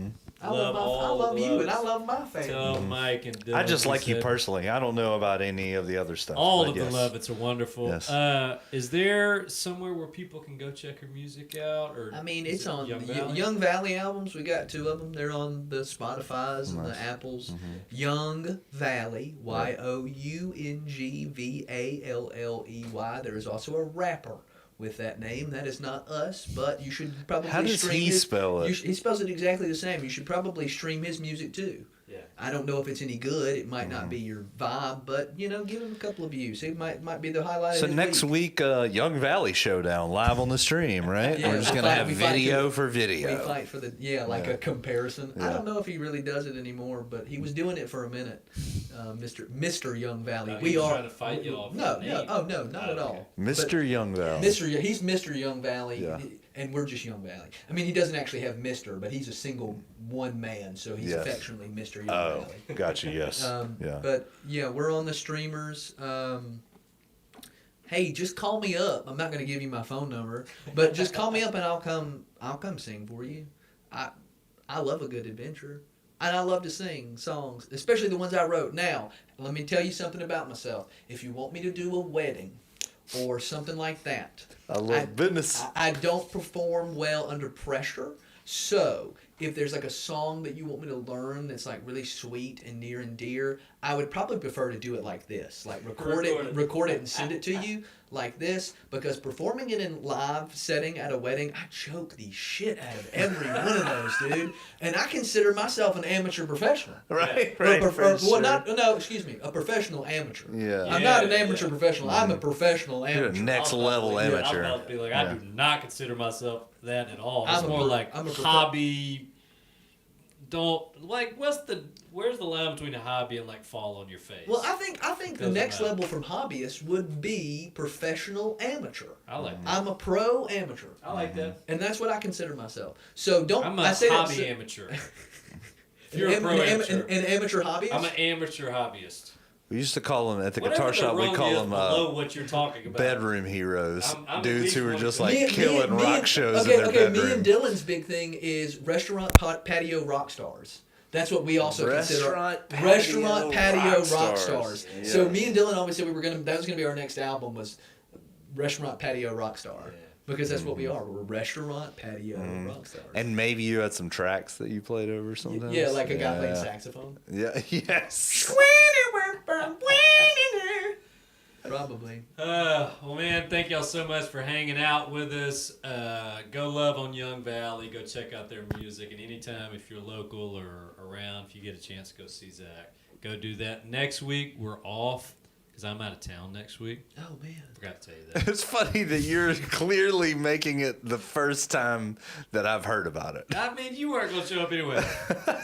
I love you and I love my family. Tell Mike and Dylan I just like you said- personally. I don't know about any of the other stuff. All but of yes. the Lovets are wonderful. Yes. Is there somewhere where people can go check your music out? Or I mean, is it's it on Young the Valley? Young Valley albums. We got 2 of them. They're on the Spotify's and the Apples. Young Valley, YOUNGVALLEY. There is also a rapper with that name. That is not us, but you should probably How does stream he his, spell it? He spells it exactly the same. You should probably stream his music too. Yeah. I don't know if it's any good. It might not be your vibe, but give him a couple of views. It might be the highlight. So of his next week, Young Valley Showdown live on the stream, right? Yeah, We're just we gonna fight- have we fight video to- for We video. fight for the a comparison. I Yeah. don't know if he really does it anymore, but he was doing it for a minute. Mr. Young Valley. No, we he was are trying to fight you off No, with the no, name. oh no, not at Okay. all. Mr. Young Valley. He's Mr. Young Valley, Yeah. and we're just Young Valley. I mean, he doesn't actually have Mr., but he's a single one man, so he's Yes. affectionately Mr. Young Oh, Valley. gotcha. Yes. Yeah. But yeah, we're on the streamers. Hey, just call me up. I'm not going to give you my phone number, but just call me up and I'll come sing for you. I love a good adventure, and I love to sing songs, especially the ones I wrote. Now, let me tell you something about myself. If you want me to do a wedding or something like that, I love business. I don't perform well under pressure. So if there's like a song that you want me to learn that's like really sweet and near and dear, I would probably prefer to do it like this, like record it and send it to you like this, because performing it in live setting at a wedding, I choke the shit out of every one of those, dude. And I consider myself an amateur professional. Right. A Right. excuse me, a professional amateur. Yeah. I'm not an amateur professional. I'm a professional You're a amateur. next I was about to level be- I was amateur. about to be like, I do not consider myself that at all. It's I'm a more pro- like I'm a prof- hobby don't like. Where's the line between a hobby and like fall on your face? Well, I think the Doesn't next matter. level from hobbyist would be professional amateur. I like that. I'm a pro amateur, I like that. and that's what I consider myself. So don't. I'm I a say that- hobby amateur. If an you're a pro amateur, an amateur hobbyist. I'm an amateur hobbyist. We used to call them at the Whatever guitar the shop. We rung call is them below what you're talking about. bedroom heroes, I'm at dudes least who were one just of like them. killing rock and- shows okay, in their okay, bedroom. me and Dylan's big thing is restaurant patio rock stars. That's what we also consider restaurant patio rock stars. Yeah. So me and Dylan always said that was gonna be our next album was restaurant patio rock star. Yeah. Because that's what we are. We're restaurant patio rock stars. And maybe you had some tracks that you played over sometimes. yeah, like a guy playing saxophone. Yeah. Yes. Probably. Well, man, thank y'all so much for hanging out with us. Go love on Young Valley. Go check out their music. And anytime, if you're local or around, if you get a chance to go see Zach, go do that. Next week, we're off because I'm out of town next week. Oh, man. Forgot to tell you that. It's funny that you're clearly making it the first time that I've heard about it. I mean, you weren't going to show up anyway.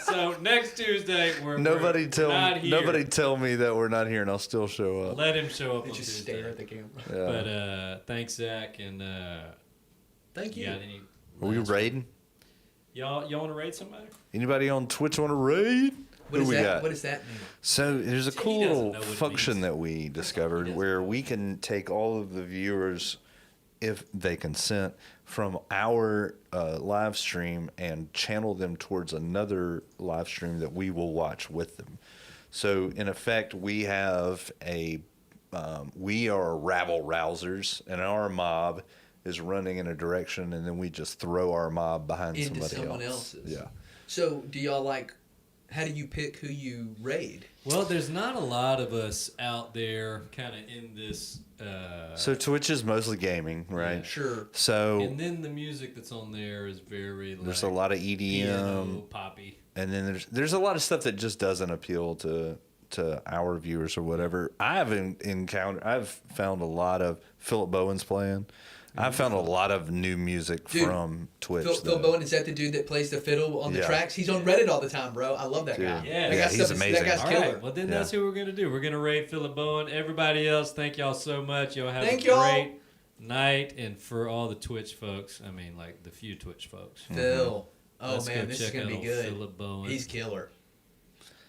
So next Tuesday, we're Nobody not here. tell me that we're not here, and I'll still show up. Let him show up They on just Tuesday. stare at the camera. Yeah. But thanks, Zach. And Thank you. got any? Are we raiding? Y'all want to raid somebody? Anybody on Twitch want to raid? What Who is we that? got? What does that mean? So there's a He cool doesn't little know what it function means. that we discovered where we can take all of the viewers, if they consent, from our live stream and channel them towards another live stream that we will watch with them. So in effect, we have we are rabble rousers, and our mob is running in a direction, and then we just throw our mob behind Into somebody someone else. else's. Yeah. So do y'all how do you pick who you raid? Well, there's not a lot of us out there kind of in this. So Twitch is mostly gaming, right? Yeah. Sure. So And then the music that's on there is very like, there's a lot of EDM, piano, poppy. and then there's a lot of stuff that just doesn't appeal to our viewers or whatever. I've found a lot of Philip Bowen's playing. I've found a lot of new music Dude, from Twitch. Phil Bowen, is that the dude that plays the fiddle on the Yeah. tracks? He's on Reddit all the time, bro. I love that Dude. guy. Yeah. That Yeah, guy's he's stuff is- amazing. That guy's All killer. right, well then Yeah. that's who we're gonna do. We're gonna raid Philip Bowen. Everybody else, thank y'all so much. Y'all have Thank a y'all. great night, and for all the Twitch folks, I mean like the few Twitch folks. Phil. Oh Let's go man, this is check gonna out be old good. Philip Bowen. He's killer.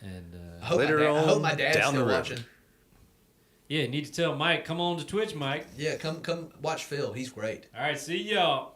And I hope, Later I hope my on, dad's down the still road. watching. yeah, you need to tell Mike, come on to Twitch, Mike. Yeah, come watch Phil. He's great. All right, see y'all.